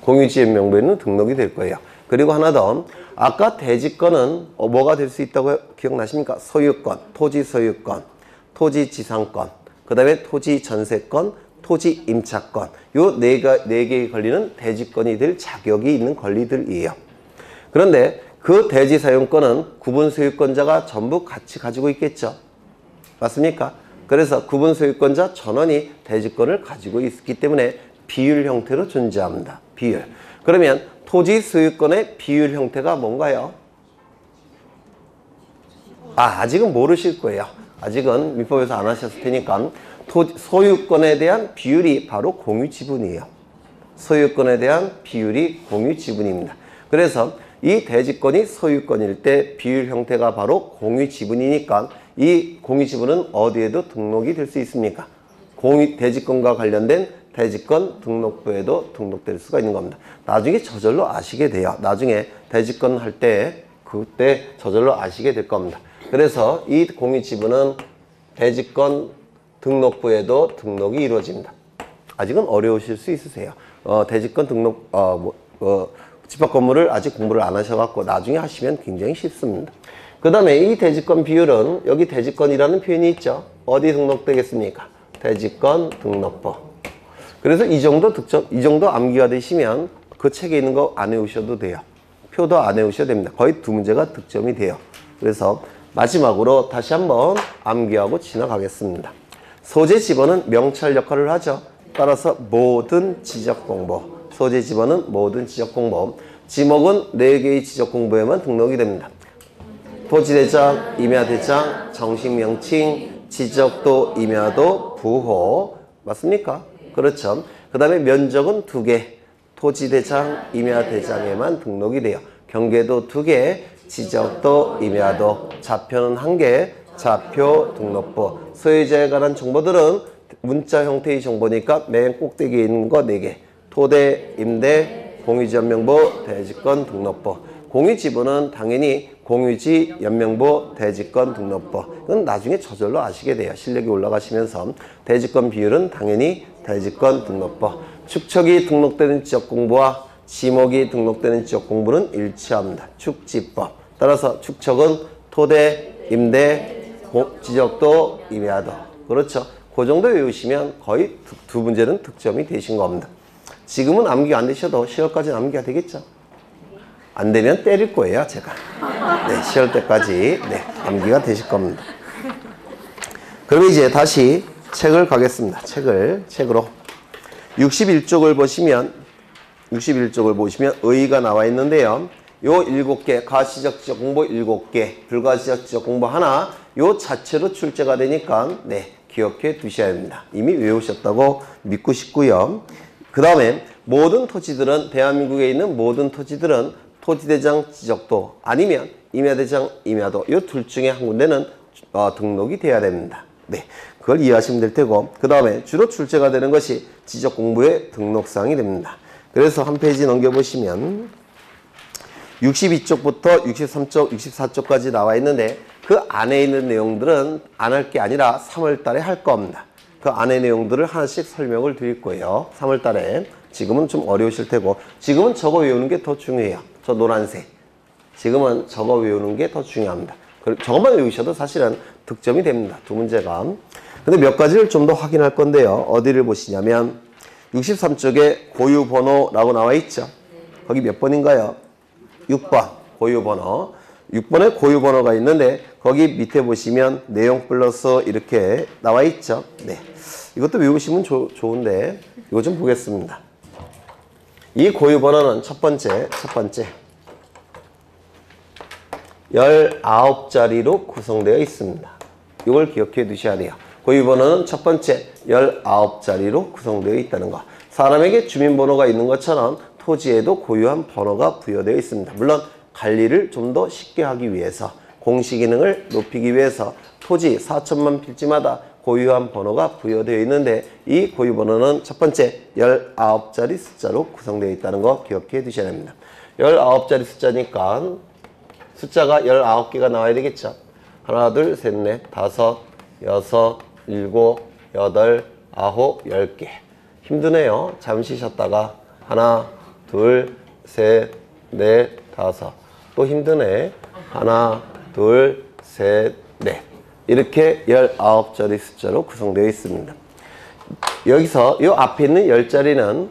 공유지연명부에는 등록이 될 거예요. 그리고 하나 더, 아까 대지권은 뭐가 될 수 있다고 기억나십니까? 소유권, 토지 소유권, 토지 지상권, 그 다음에 토지 전세권, 토지 임차권. 요 네 개의 권리는 대지권이 될 자격이 있는 권리들이에요. 그런데 그 대지 사용권은 구분 소유권자가 전부 같이 가지고 있겠죠. 맞습니까? 그래서 구분 소유권자 전원이 대지권을 가지고 있기 때문에 비율 형태로 존재합니다. 비율. 그러면 토지 소유권의 비율 형태가 뭔가요? 아직은 모르실 거예요. 아직은 민법에서 안 하셨을 테니까. 소유권에 대한 비율이 바로 공유지분이에요. 소유권에 대한 비율이 공유지분입니다. 그래서 이 대지권이 소유권일 때 비율 형태가 바로 공유지분이니까 이 공유지분은 어디에도 등록이 될 수 있습니까? 대지권과 관련된 대지권 등록부에도 등록될 수가 있는 겁니다. 나중에 저절로 아시게 돼요. 나중에 대지권 할 때 그때 저절로 아시게 될 겁니다. 그래서 이 공유지분은 대지권 등록부에도 등록이 이루어집니다. 아직은 어려우실 수 있으세요. 대지권 등록 집합 건물을 아직 공부를 안 하셔갖고 나중에 하시면 굉장히 쉽습니다. 그 다음에 이 대지권 비율은 여기 대지권이라는 표현이 있죠. 어디 등록되겠습니까? 대지권 등록부. 그래서 이 정도 득점, 이 정도 암기가 되시면 그 책에 있는 거 안 외우셔도 돼요. 표도 안 외우셔도 됩니다. 거의 두 문제가 득점이 돼요. 그래서 마지막으로 다시 한번 암기하고 지나가겠습니다. 소재 지번은 명찰 역할을 하죠. 따라서 모든 지적 공부. 소재 지번은 모든 지적 공부. 지목은 4개의 지적 공부에만 등록이 됩니다. 토지대장, 임야대장, 정식명칭, 지적도, 임야도, 부호. 맞습니까? 그렇죠. 그 다음에 면적은 2개. 토지대장, 임야대장에만 등록이 돼요. 경계도 2개, 지적도, 임야도, 좌표는 1개, 좌표 등록부. 소유자에 관한 정보들은 문자 형태의 정보니까 맨 꼭대기에 있는 거 4개. 토대, 임대, 공유지 연명부, 대지권 등록부. 공유지분은 당연히 공유지 연명부, 대지권 등록부. 이건 나중에 저절로 아시게 돼요. 실력이 올라가시면서. 대지권 비율은 당연히 대지권 등록부. 축척이 등록되는 지적 공부와 지목이 등록되는 지적 공부는 일치합니다. 축지법. 따라서 축척은 토대, 임대, 지적도, 임야도. 그렇죠. 그 정도 외우시면 거의 두 문제는 득점이 되신 겁니다. 지금은 암기가 안 되셔도 10월까지는 암기가 되겠죠? 안 되면 때릴 거예요, 제가. 네, 10월 때까지 암기가 되실 겁니다. 그럼 이제 다시 책을 가겠습니다. 책으로. 61쪽을 보시면 의의가 나와 있는데요. 요 7개, 가시적 지적 공부 7개, 불가시적 지적 공부 하나, 요 자체로 출제가 되니까, 기억해 두셔야 됩니다. 이미 외우셨다고 믿고 싶고요. 그 다음에 모든 토지들은, 대한민국에 있는 모든 토지들은 토지대장 지적도 아니면 임야대장 임야도 이 둘 중에 한 군데는 등록이 돼야 됩니다. 그걸 이해하시면 될 테고, 그 다음에 주로 출제가 되는 것이 지적 공부의 등록사항이 됩니다. 그래서 한 페이지 넘겨보시면 62쪽부터 63쪽, 64쪽까지 나와 있는데 그 안에 있는 내용들은 안 할 게 아니라 3월 달에 할 겁니다. 그 안에 내용들을 하나씩 설명을 드릴 거예요. 3월 달에. 지금은 좀 어려우실 테고, 지금은 저거 외우는 게 더 중요해요. 저 노란색. 지금은 저거 외우는 게 더 중요합니다. 저것만 외우셔도 사실은 득점이 됩니다. 두 문제가. 근데 몇 가지를 좀 더 확인할 건데요. 어디를 보시냐면 63쪽에 고유번호라고 나와 있죠. 거기 몇 번인가요? 6번 고유번호. 6번에 고유번호가 있는데 거기 밑에 보시면 내용 플러스 이렇게 나와 있죠. 네, 이것도 외우시면 좋은데 이거 좀 보겠습니다. 이 고유번호는 첫 번째 19자리로 구성되어 있습니다. 이걸 기억해 두셔야 돼요. 고유번호는 첫 번째 19자리로 구성되어 있다는 거. 사람에게 주민번호가 있는 것처럼 토지에도 고유한 번호가 부여되어 있습니다. 물론 관리를 좀 더 쉽게 하기 위해서, 공시기능을 높이기 위해서 토지 4천만 필지마다 고유한 번호가 부여되어 있는데 이 고유번호는 첫 번째 19자리 숫자로 구성되어 있다는 거 기억해 두셔야 됩니다. 19자리 숫자니까 숫자가 19개가 나와야 되겠죠. 하나, 둘, 셋, 넷, 다섯, 여섯, 일곱, 여덟, 아홉, 10개. 힘드네요. 잠시 쉬었다가 하나, 둘, 셋, 넷, 다섯. 또 힘드네. 하나, 둘, 셋, 넷. 이렇게 19자리 숫자로 구성되어 있습니다. 여기서 이 앞에 있는 10자리는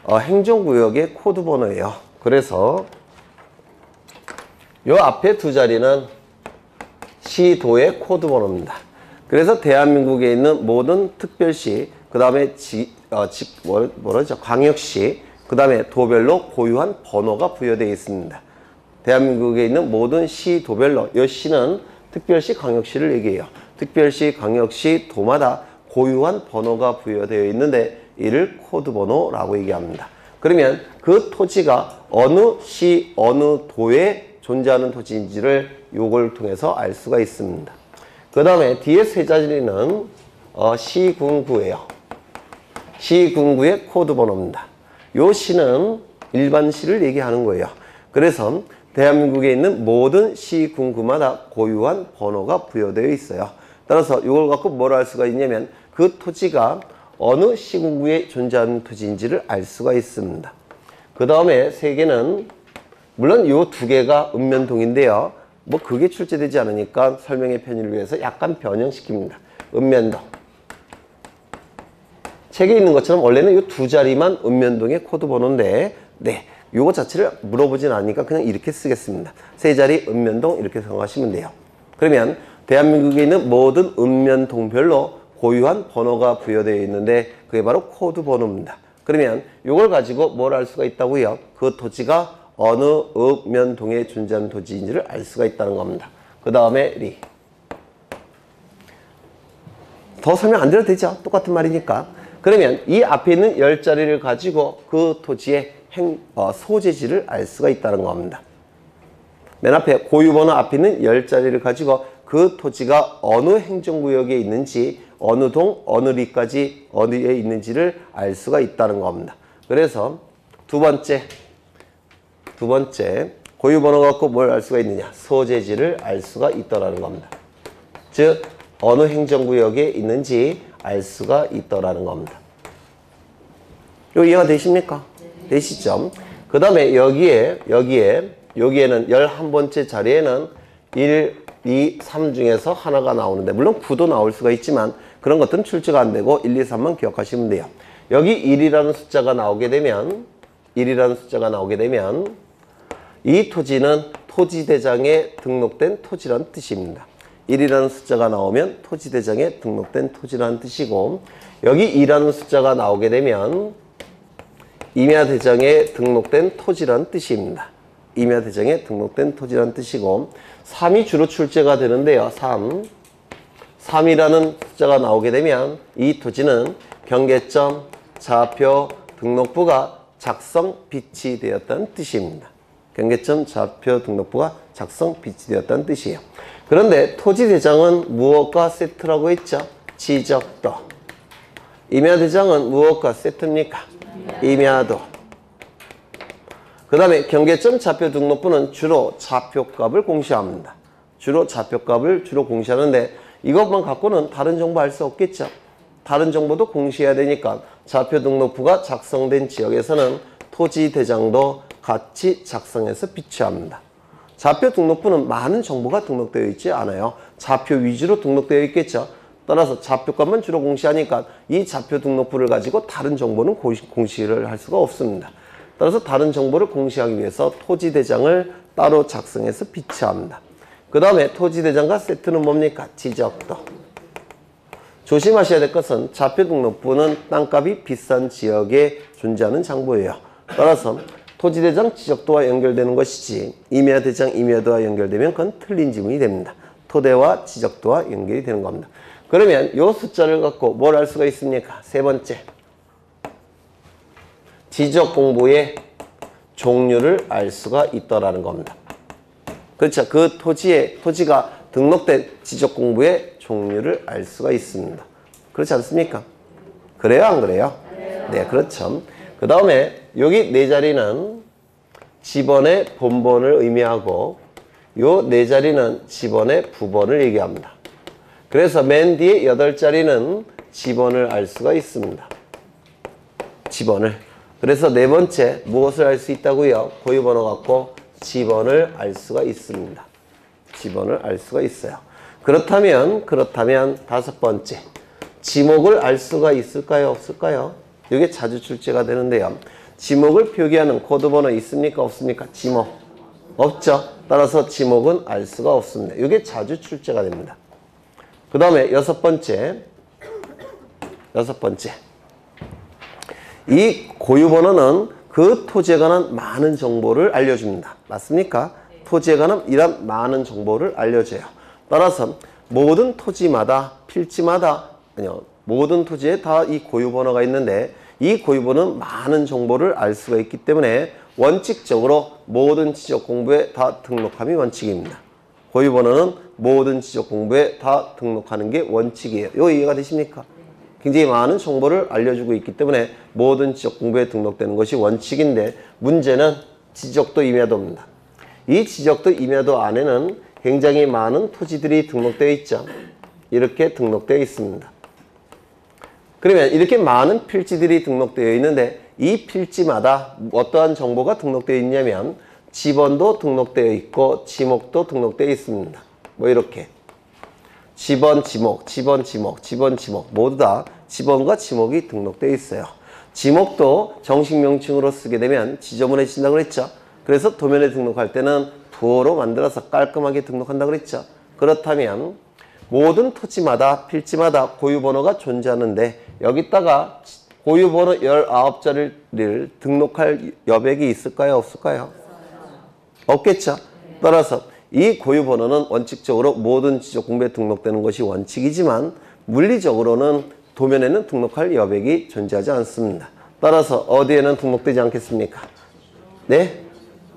행정구역의 코드 번호예요. 그래서 이 앞에 두 자리는 시도의 코드 번호입니다. 그래서 대한민국에 있는 모든 특별시, 그 다음에 광역시, 그 다음에 도별로 고유한 번호가 부여되어 있습니다. 대한민국에 있는 모든 시, 도별로, 이 시는 특별시, 광역시를 얘기해요. 특별시, 광역시, 도마다 고유한 번호가 부여되어 있는데 이를 코드 번호라고 얘기합니다. 그러면 그 토지가 어느 시, 어느 도에 존재하는 토지인지를 요걸 통해서 알 수가 있습니다. 그 다음에 뒤에 세 자리는 시군구예요. 시군구의 코드 번호입니다. 요 시는 일반 시를 얘기하는 거예요. 그래서 대한민국에 있는 모든 시군구마다 고유한 번호가 부여되어 있어요. 따라서 이걸 갖고 뭘 알 수가 있냐면 그 토지가 어느 시군구에 존재하는 토지인지를 알 수가 있습니다. 그 다음에 세 개는 물론 요 두 개가 읍면동인데요. 뭐 그게 출제되지 않으니까 설명의 편의를 위해서 약간 변형시킵니다. 읍면동. 책에 있는 것처럼 원래는 이 두 자리만 읍면동의 코드 번호인데, 네, 요거 자체를 물어보진 않으니까 그냥 이렇게 쓰겠습니다. 세 자리 읍면동 이렇게 생각하시면 돼요. 그러면 대한민국에 있는 모든 읍면동별로 고유한 번호가 부여되어 있는데 그게 바로 코드 번호입니다. 그러면 요걸 가지고 뭘 알 수가 있다고요? 그 토지가 어느 읍면동에 존재하는 토지인지를 알 수가 있다는 겁니다. 그 다음에 리. 더 설명 안 드려도 되죠? 똑같은 말이니까. 그러면 이 앞에 있는 10자리를 가지고 그 토지의 소재지를 알 수가 있다는 겁니다. 맨 앞에 고유번호 앞에 있는 10자리를 가지고 그 토지가 어느 행정구역에 있는지, 어느 동, 어느 리까지 어디에 있는지를 알 수가 있다는 겁니다. 그래서 두 번째 고유번호 갖고 뭘 알 수가 있느냐? 소재지를 알 수가 있더라는 겁니다. 즉 어느 행정구역에 있는지 알 수가 있더라는 겁니다. 요 이해가 되십니까? 되시죠? 그 다음에 여기에는 11번째 자리에는 1, 2, 3 중에서 하나가 나오는데 물론 9도 나올 수가 있지만 그런 것들은 출제가 안 되고 1, 2, 3만 기억하시면 돼요. 여기 1이라는 숫자가 나오게 되면 이 토지는 토지대장에 등록된 토지라는 뜻입니다. 1이라는 숫자가 나오면 토지대장에 등록된 토지라는 뜻이고, 여기 2라는 숫자가 나오게 되면 임야대장에 등록된 토지라는 뜻입니다. 임야대장에 등록된 토지라는 뜻이고, 3이 주로 출제가 되는데요. 3이라는 숫자가 나오게 되면 이 토지는 경계점, 좌표, 등록부가 작성, 비치되었다는 뜻입니다. 경계점, 좌표, 등록부가 작성, 비치되었다는 뜻이에요. 그런데 토지대장은 무엇과 세트라고 했죠? 지적도. 임야대장은 무엇과 세트입니까? 임야도. 그 다음에 경계점, 좌표, 등록부는 주로 좌표값을 공시합니다. 주로 공시하는데 이것만 갖고는 다른 정보 알 수 없겠죠? 다른 정보도 공시해야 되니까 좌표 등록부가 작성된 지역에서는 토지대장도 같이 작성해서 비치합니다. 좌표 등록부는 많은 정보가 등록되어 있지 않아요. 좌표 위주로 등록되어 있겠죠. 따라서 좌표값만 주로 공시하니까 이 좌표 등록부를 가지고 다른 정보는 공시를 할 수가 없습니다. 따라서 다른 정보를 공시하기 위해서 토지대장을 따로 작성해서 비치합니다. 그 다음에 토지대장과 세트는 뭡니까? 지적도. 조심하셔야 될 것은 좌표 등록부는 땅값이 비싼 지역에 존재하는 장부예요. 따라서 토지대장 지적도와 연결되는 것이지 임야대장 임야도와 연결되면 그건 틀린 지문이 됩니다. 토대와 지적도와 연결이 되는 겁니다. 그러면 이 숫자를 갖고 뭘 알 수가 있습니까? 세 번째, 지적공부의 종류를 알 수가 있더라는 겁니다. 그렇죠. 그 토지가 등록된 지적공부의 종류를 알 수가 있습니다. 그렇지 않습니까? 그래요, 안 그래요? 네, 그렇죠. 그 다음에 여기 네 자리는 지번의 본번을 의미하고 요 네 자리는 지번의 부번을 얘기합니다. 그래서 맨 뒤에 8자리는 지번을 알 수가 있습니다. 지번을. 그래서 네 번째 무엇을 알 수 있다고요? 고유번호 갖고 지번을 알 수가 있습니다. 지번을 알 수가 있어요. 그렇다면 다섯 번째 지목을 알 수가 있을까요? 없을까요? 이게 자주 출제가 되는데요. 지목을 표기하는 코드번호 있습니까? 없습니까? 지목. 없죠. 따라서 지목은 알 수가 없습니다. 이게 자주 출제가 됩니다. 그 다음에 여섯 번째. 이 고유번호는 그 토지에 관한 많은 정보를 알려줍니다. 맞습니까? 토지에 관한 이런 많은 정보를 알려줘요. 따라서 모든 토지마다 필지마다 모든 토지에 다 이 고유번호가 있는데 이 고유번호는 많은 정보를 알 수가 있기 때문에 원칙적으로 모든 지적공부에 다 등록함이 원칙입니다. 고유번호는 모든 지적공부에 다 등록하는 게 원칙이에요. 이거 이해가 되십니까? 굉장히 많은 정보를 알려주고 있기 때문에 모든 지적공부에 등록되는 것이 원칙인데 문제는 지적도 임야도입니다. 이 지적도 임야도 안에는 굉장히 많은 토지들이 등록되어 있죠. 이렇게 등록되어 있습니다. 그러면 이렇게 많은 필지들이 등록되어 있는데 이 필지마다 어떠한 정보가 등록되어 있냐면 지번도 등록되어 있고 지목도 등록되어 있습니다. 뭐 이렇게 지번, 지목, 지번, 지목, 지번, 지목 모두 다 지번과 지목이 등록되어 있어요. 지목도 정식 명칭으로 쓰게 되면 지저분해진다고 그랬죠. 그래서 도면에 등록할 때는 부호로 만들어서 깔끔하게 등록한다고 그랬죠. 그렇다면 모든 토지마다 필지마다 고유번호가 존재하는데 여기다가 고유번호 19자리를 등록할 여백이 있을까요? 없을까요? 없겠죠. 따라서 이 고유번호는 원칙적으로 모든 지적공부에 등록되는 것이 원칙이지만 물리적으로는 도면에는 등록할 여백이 존재하지 않습니다. 따라서 어디에는 등록되지 않겠습니까? 네?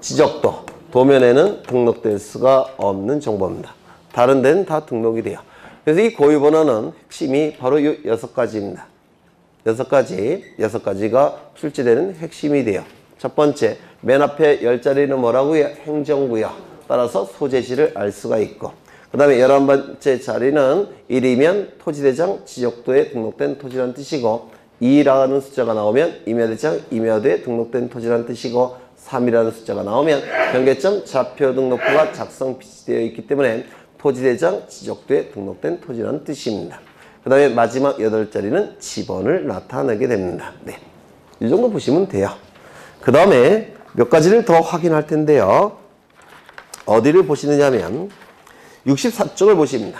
지적도. 도면에는 등록될 수가 없는 정보입니다. 다른 데는 다 등록이 돼요. 그래서 이 고유번호는 핵심이 바로 이 6가지입니다. 6가지가 출제되는 핵심이 돼요. 첫 번째, 맨 앞에 10자리는 뭐라고요? 행정구역. 따라서 소재지를 알 수가 있고 그 다음에 11번째 자리는 1이면 토지대장 지적도에 등록된 토지라는 뜻이고 2라는 숫자가 나오면 임야대장 임야도에 등록된 토지라는 뜻이고 3이라는 숫자가 나오면 경계점 좌표 등록부가 작성 비치되어 있기 때문에 토지대장 지적도에 등록된 토지라는 뜻입니다. 그 다음에 마지막 8자리는 지번을 나타내게 됩니다. 네, 이 정도 보시면 돼요. 그 다음에 몇 가지를 더 확인할 텐데요. 어디를 보시느냐 하면 64쪽을 보십니다.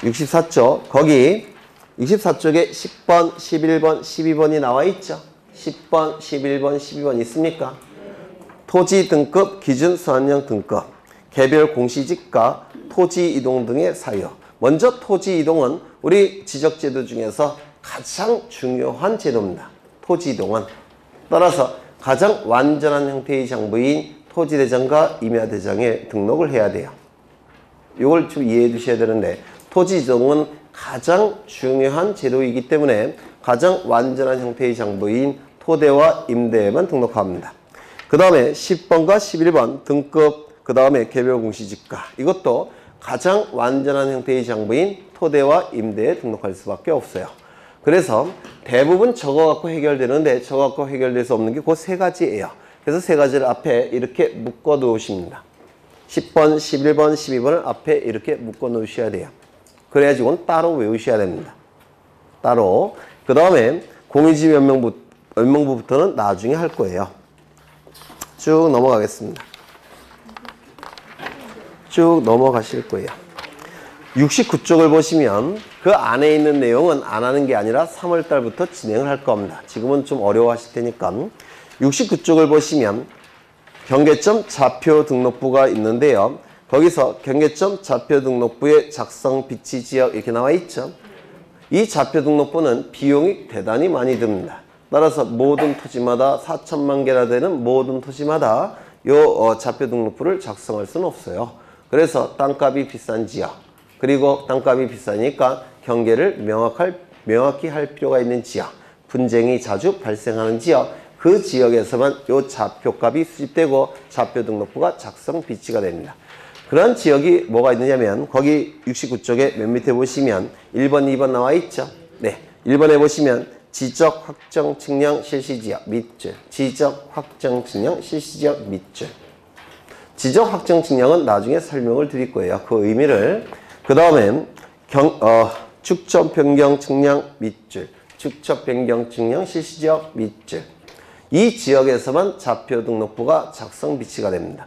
64쪽 거기 64쪽에 10번, 11번, 12번이 나와 있죠. 10번, 11번, 12번 있습니까? 토지 등급, 기준 수확량 등급, 개별 공시지가, 토지 이동 등의 사유. 먼저 토지 이동은 우리 지적제도 중에서 가장 중요한 제도입니다. 토지 이동은. 따라서 가장 완전한 형태의 장부인 토지대장과 임야대장에 등록을 해야 돼요. 이걸 좀 이해해 두셔야 되는데 토지 이동은 가장 중요한 제도이기 때문에 가장 완전한 형태의 장부인 토대와 임대에만 등록합니다. 그 다음에 10번과 11번 등급, 그 다음에 개별 공시지가, 이것도 가장 완전한 형태의 장부인 토대와 임대에 등록할 수밖에 없어요. 그래서 대부분 저거 갖고 해결되는데 저거 갖고 해결될 수 없는 게 그 세 가지예요. 그래서 세 가지를 앞에 이렇게 묶어 놓으십니다. 10번, 11번, 12번을 앞에 이렇게 묶어 놓으셔야 돼요. 그래가지고는 따로 외우셔야 됩니다. 따로. 그 다음에 공유지 몇명부터는 나중에 할 거예요. 쭉 넘어가겠습니다. 쭉 넘어가실 거예요. 69쪽을 보시면 그 안에 있는 내용은 안 하는 게 아니라 3월달부터 진행을 할 겁니다. 지금은 좀 어려워하실 테니까. 69쪽을 보시면 경계점 좌표 등록부가 있는데요. 거기서 경계점 좌표 등록부의 작성 비치 지역 이렇게 나와 있죠. 이 좌표 등록부는 비용이 대단히 많이 듭니다. 따라서 모든 토지마다 4천만 개나 되는 모든 토지마다 요 좌표 등록부를 작성할 수는 없어요. 그래서 땅값이 비싼 지역, 그리고 땅값이 비싸니까 경계를 명확히 할 필요가 있는 지역, 분쟁이 자주 발생하는 지역, 그 지역에서만 요 좌표값이 수집되고 좌표 등록부가 작성 비치가 됩니다. 그런 지역이 뭐가 있느냐면 거기 69쪽에 맨 밑에 보시면 1번, 2번 나와 있죠. 네, 1번에 보시면 지적 확정 측량 실시지역 밑줄, 지적 확정 측량 실시지역 밑줄. 지적 확정 측량은 나중에 설명을 드릴 거예요. 그 의미를. 그 다음에 축척 변경 측량 밑줄, 축척 변경 측량 실시지역 밑줄. 이 지역에서만 좌표 등록부가 작성 비치가 됩니다.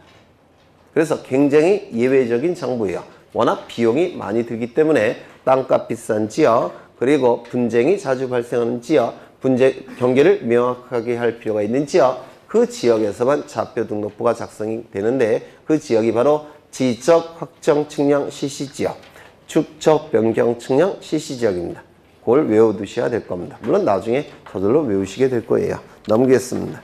그래서 굉장히 예외적인 정보예요. 워낙 비용이 많이 들기 때문에 땅값 비싼 지역, 그리고 분쟁이 자주 발생하는 지역, 경계를 명확하게 할 필요가 있는 지역, 그 지역에서만 좌표 등록부가 작성이 되는데 그 지역이 바로 지적 확정 측량 실시지역, 축척 변경 측량 실시지역입니다. 그걸 외워두셔야 될 겁니다. 물론 나중에 저절로 외우시게 될 거예요. 넘기겠습니다.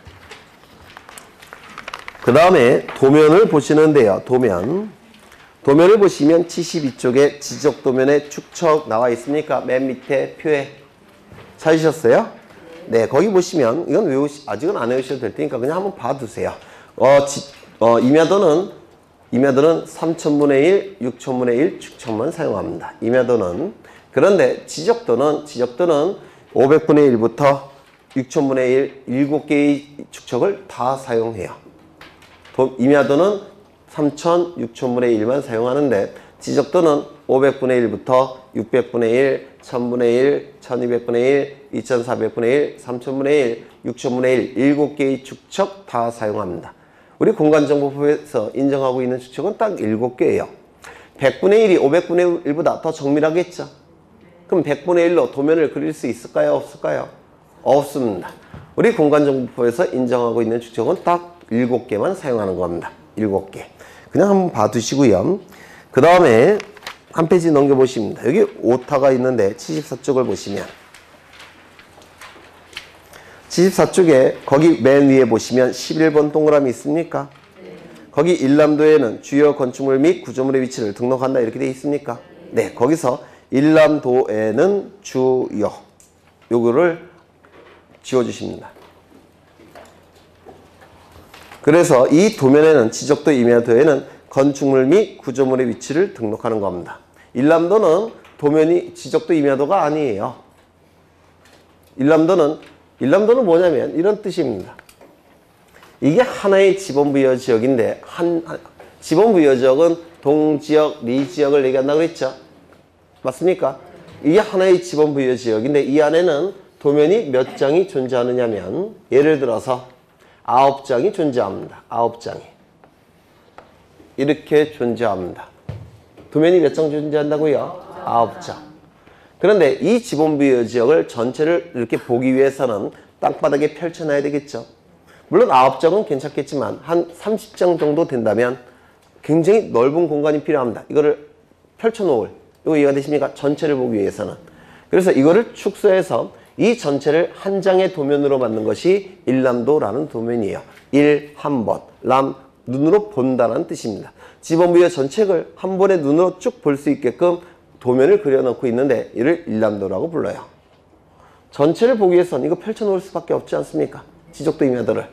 그 다음에 도면을 보시는데요. 도면을 보시면 72쪽에 지적도면의 축척 나와 있습니까? 맨 밑에 표에 찾으셨어요? 네, 거기 보시면 이건 아직은 안 외우셔도 될 테니까 그냥 한번 봐두세요. 임야도는 3천분의 1, 6천분의 1 축척만 사용합니다. 임야도는. 그런데 지적도는 500분의 1부터 6천분의 1, 7개의 축척을 다 사용해요. 임야도는 3천, 6천분의 1만 사용하는데 지적도는 500분의 1부터 600분의 1, 1000분의 1, 1200분의 1, 2400분의 1, 3000분의 1, 6000분의 1, 7개의 축척 다 사용합니다. 우리 공간정보법에서 인정하고 있는 축척은 딱 7개예요. 100분의 1이 500분의 1보다 더 정밀하겠죠? 그럼 100분의 1로 도면을 그릴 수 있을까요? 없을까요? 없습니다. 우리 공간정보법에서 인정하고 있는 축척은 딱 7개만 사용하는 겁니다. 7개. 그냥 한번 봐두시고요. 그 다음에 한 페이지 넘겨보십니다. 여기 오타가 있는데 74쪽을 보시면 74쪽에 거기 맨 위에 보시면 11번 동그라미 있습니까? 거기 일람도에는 주요 건축물 및 구조물의 위치를 등록한다 이렇게 되어 있습니까? 네, 거기서 일람도에는 주요 요거를 지워주십니다. 그래서 이 도면에는 지적도 임야도에는 건축물 및 구조물의 위치를 등록하는 겁니다. 일람도는 도면이 지적도 임야도가 아니에요. 일람도는 뭐냐면 이런 뜻입니다. 이게 하나의 지번부여 지역인데 지번부여 지역은 동지역, 리지역을 얘기한다고 그랬죠? 맞습니까? 이게 하나의 지번부여 지역인데 이 안에는 도면이 몇 장이 존재하느냐면 예를 들어서 9장이 존재합니다. 9장이. 이렇게 존재합니다. 도면이 몇 장 존재한다고요? 9장. 그런데 이 지번부여 지역을 전체를 이렇게 보기 위해서는 땅바닥에 펼쳐놔야 되겠죠. 물론 9장은 괜찮겠지만 한 30장 정도 된다면 굉장히 넓은 공간이 필요합니다. 이거를 펼쳐놓을, 이거 이해가 되십니까? 전체를 보기 위해서는. 그래서 이거를 축소해서 이 전체를 한 장의 도면으로 만든 것이 일람도라는 도면이에요. 한 번, 눈으로 본다는 뜻입니다. 지번부여 전체를 한 번에 눈으로 쭉 볼 수 있게끔 도면을 그려놓고 있는데 이를 일람도라고 불러요. 전체를 보기 위해서는 이거 펼쳐놓을 수밖에 없지 않습니까? 지적도 임야도를.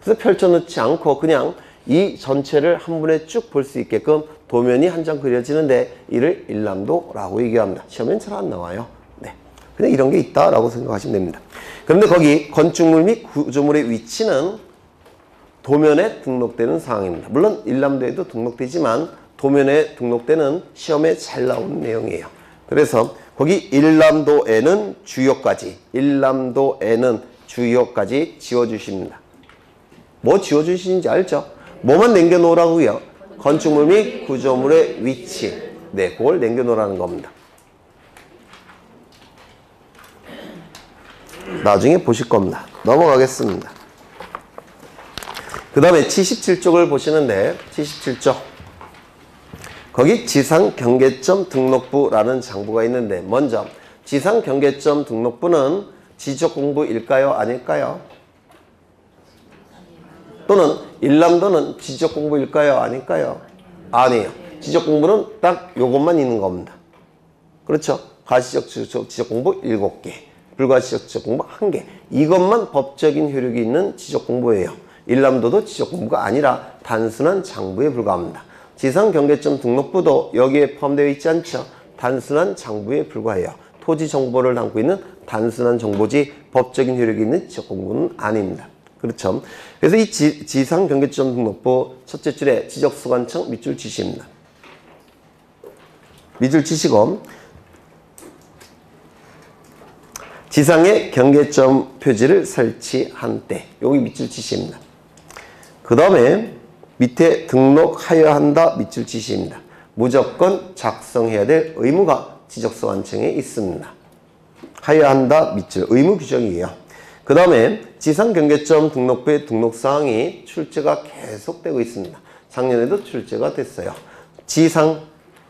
그래서 펼쳐놓지 않고 그냥 이 전체를 한 번에 쭉 볼 수 있게끔 도면이 한 장 그려지는데 이를 일람도라고 얘기합니다. 시험엔 잘 안 나와요. 네, 그냥 이런 게 있다라고 생각하시면 됩니다. 그런데 거기 건축물 및 구조물의 위치는 도면에 등록되는 사항입니다. 물론 일람도에도 등록되지만 도면에 등록되는 시험에 잘 나오는 내용이에요. 그래서 거기 일람도에는 주요까지, 일람도에는 주요까지 지워주십니다. 뭐 지워주시는지 알죠? 뭐만 남겨놓으라고요? 건축물 및 구조물의 위치. 네, 그걸 남겨놓으라는 겁니다. 나중에 보실 겁니다. 넘어가겠습니다. 그 다음에 77쪽을 보시는데 77쪽 거기 지상경계점 등록부라는 장부가 있는데 먼저 지상경계점 등록부는 지적공부일까요? 아닐까요? 또는 일람도는 지적공부일까요? 아닐까요? 아니에요. 지적공부는 딱 요것만 있는 겁니다. 그렇죠? 가시적 지적공부 7개, 불가시적 지적공부 1개. 이것만 법적인 효력이 있는 지적공부예요. 일람도도 지적공부가 아니라 단순한 장부에 불과합니다. 지상경계점 등록부도 여기에 포함되어 있지 않죠? 단순한 장부에 불과해요. 토지 정보를 담고 있는 단순한 정보지 법적인 효력이 있는 지적공부는 아닙니다. 그렇죠? 그래서 이 지상경계점 등록부 첫째 줄에 지적소관청 밑줄 치십니다. 밑줄 치시고 지상에 경계점 표지를 설치한 때 여기 밑줄 치십니다. 그 다음에 밑에 등록하여야 한다 밑줄 치십니다. 무조건 작성해야 될 의무가 지적소관청에 있습니다. 하여야 한다 밑줄 의무 규정이에요. 그 다음에 지상경계점 등록부의 등록사항이 출제가 계속되고 있습니다. 작년에도 출제가 됐어요.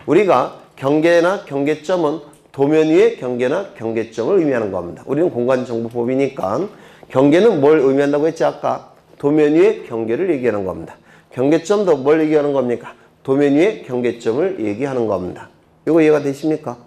우리가 경계나 경계점은 도면 위의 경계나 경계점을 의미하는 겁니다. 우리는 공간정보법이니까 경계는 뭘 의미한다고 했지 아까? 도면 위의 경계를 얘기하는 겁니다. 경계점도 뭘 얘기하는 겁니까? 도면 위의 경계점을 얘기하는 겁니다. 이거 이해가 되십니까?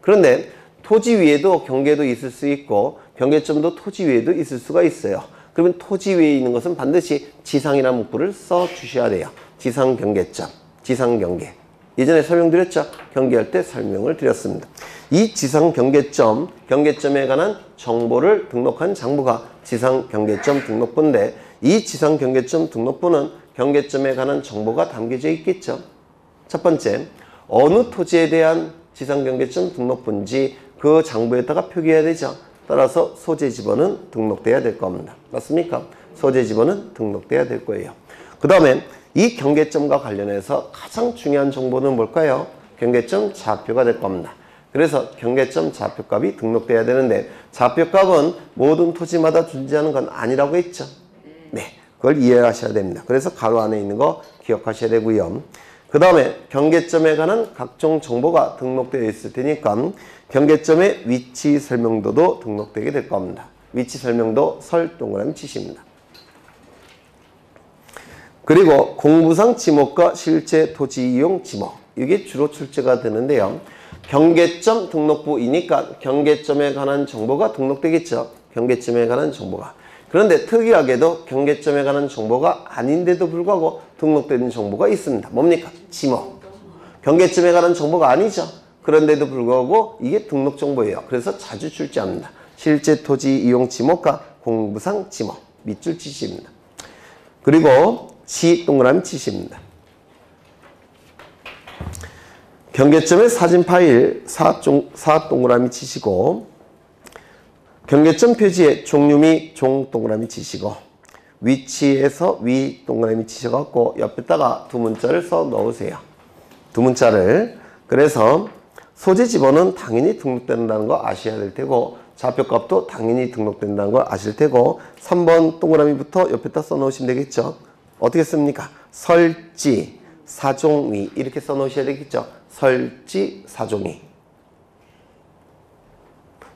그런데 토지 위에도 경계도 있을 수 있고 경계점도 토지 위에도 있을 수가 있어요. 그러면 토지 위에 있는 것은 반드시 지상이라는 문구를 써 주셔야 돼요. 지상경계점, 지상경계. 예전에 설명드렸죠? 경계할 때 설명을 드렸습니다. 이 지상경계점, 경계점에 관한 정보를 등록한 장부가 지상경계점 등록부인데 이 지상경계점 등록부는 경계점에 관한 정보가 담겨져 있겠죠. 첫 번째, 어느 토지에 대한 지상경계점 등록부인지 그 장부에다가 표기해야 되죠. 따라서 소재 지번은 등록돼야 될 겁니다. 맞습니까? 소재 지번은 등록돼야 될 거예요. 그 다음에 이 경계점과 관련해서 가장 중요한 정보는 뭘까요? 경계점 좌표가 될 겁니다. 그래서 경계점 좌표값이 등록돼야 되는데 좌표값은 모든 토지마다 존재하는 건 아니라고 했죠. 네, 그걸 이해하셔야 됩니다. 그래서 가로 안에 있는 거 기억하셔야 되고요. 그 다음에 경계점에 관한 각종 정보가 등록되어 있을 테니까 경계점의 위치 설명도도 등록되게 될 겁니다. 위치 설명도 설 동그라미 치십니다. 그리고 공부상 지목과 실제 토지 이용 지목 이게 주로 출제가 되는데요. 경계점 등록부이니까 경계점에 관한 정보가 등록되겠죠. 경계점에 관한 정보가. 그런데 특이하게도 경계점에 관한 정보가 아닌데도 불구하고 등록되는 정보가 있습니다. 뭡니까? 지목. 경계점에 관한 정보가 아니죠. 그런데도 불구하고 이게 등록 정보예요. 그래서 자주 출제합니다. 실제 토지 이용 지목과 공부상 지목 밑줄 치십니다. 그리고 시 동그라미 치십니다. 경계점의 사진 파일 사 동그라미 치시고 경계점 표지의 종류 및 종 동그라미 치시고 위치에서 위 동그라미 치셔갖고 옆에다가 두 문자를 써 넣으세요. 두 문자를. 그래서 소재 지번은 당연히 등록된다는 거 아셔야 될 테고 좌표값도 당연히 등록된다는 걸 아실 테고 3번 동그라미부터 옆에다 써 놓으시면 되겠죠. 어떻게 씁니까? 설지, 사종위 이렇게 써 놓으셔야 되겠죠. 설지, 사종위.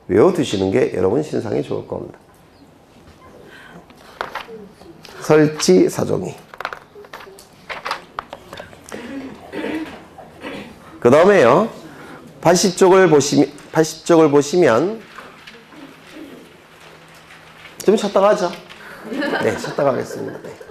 외워두시는 게 여러분 신상에 좋을 겁니다. 설지, 사종위. 그 다음에요. 80쪽을 보시면 좀 쉬었다가 하죠. 네, 쉬었다가 하겠습니다. 네.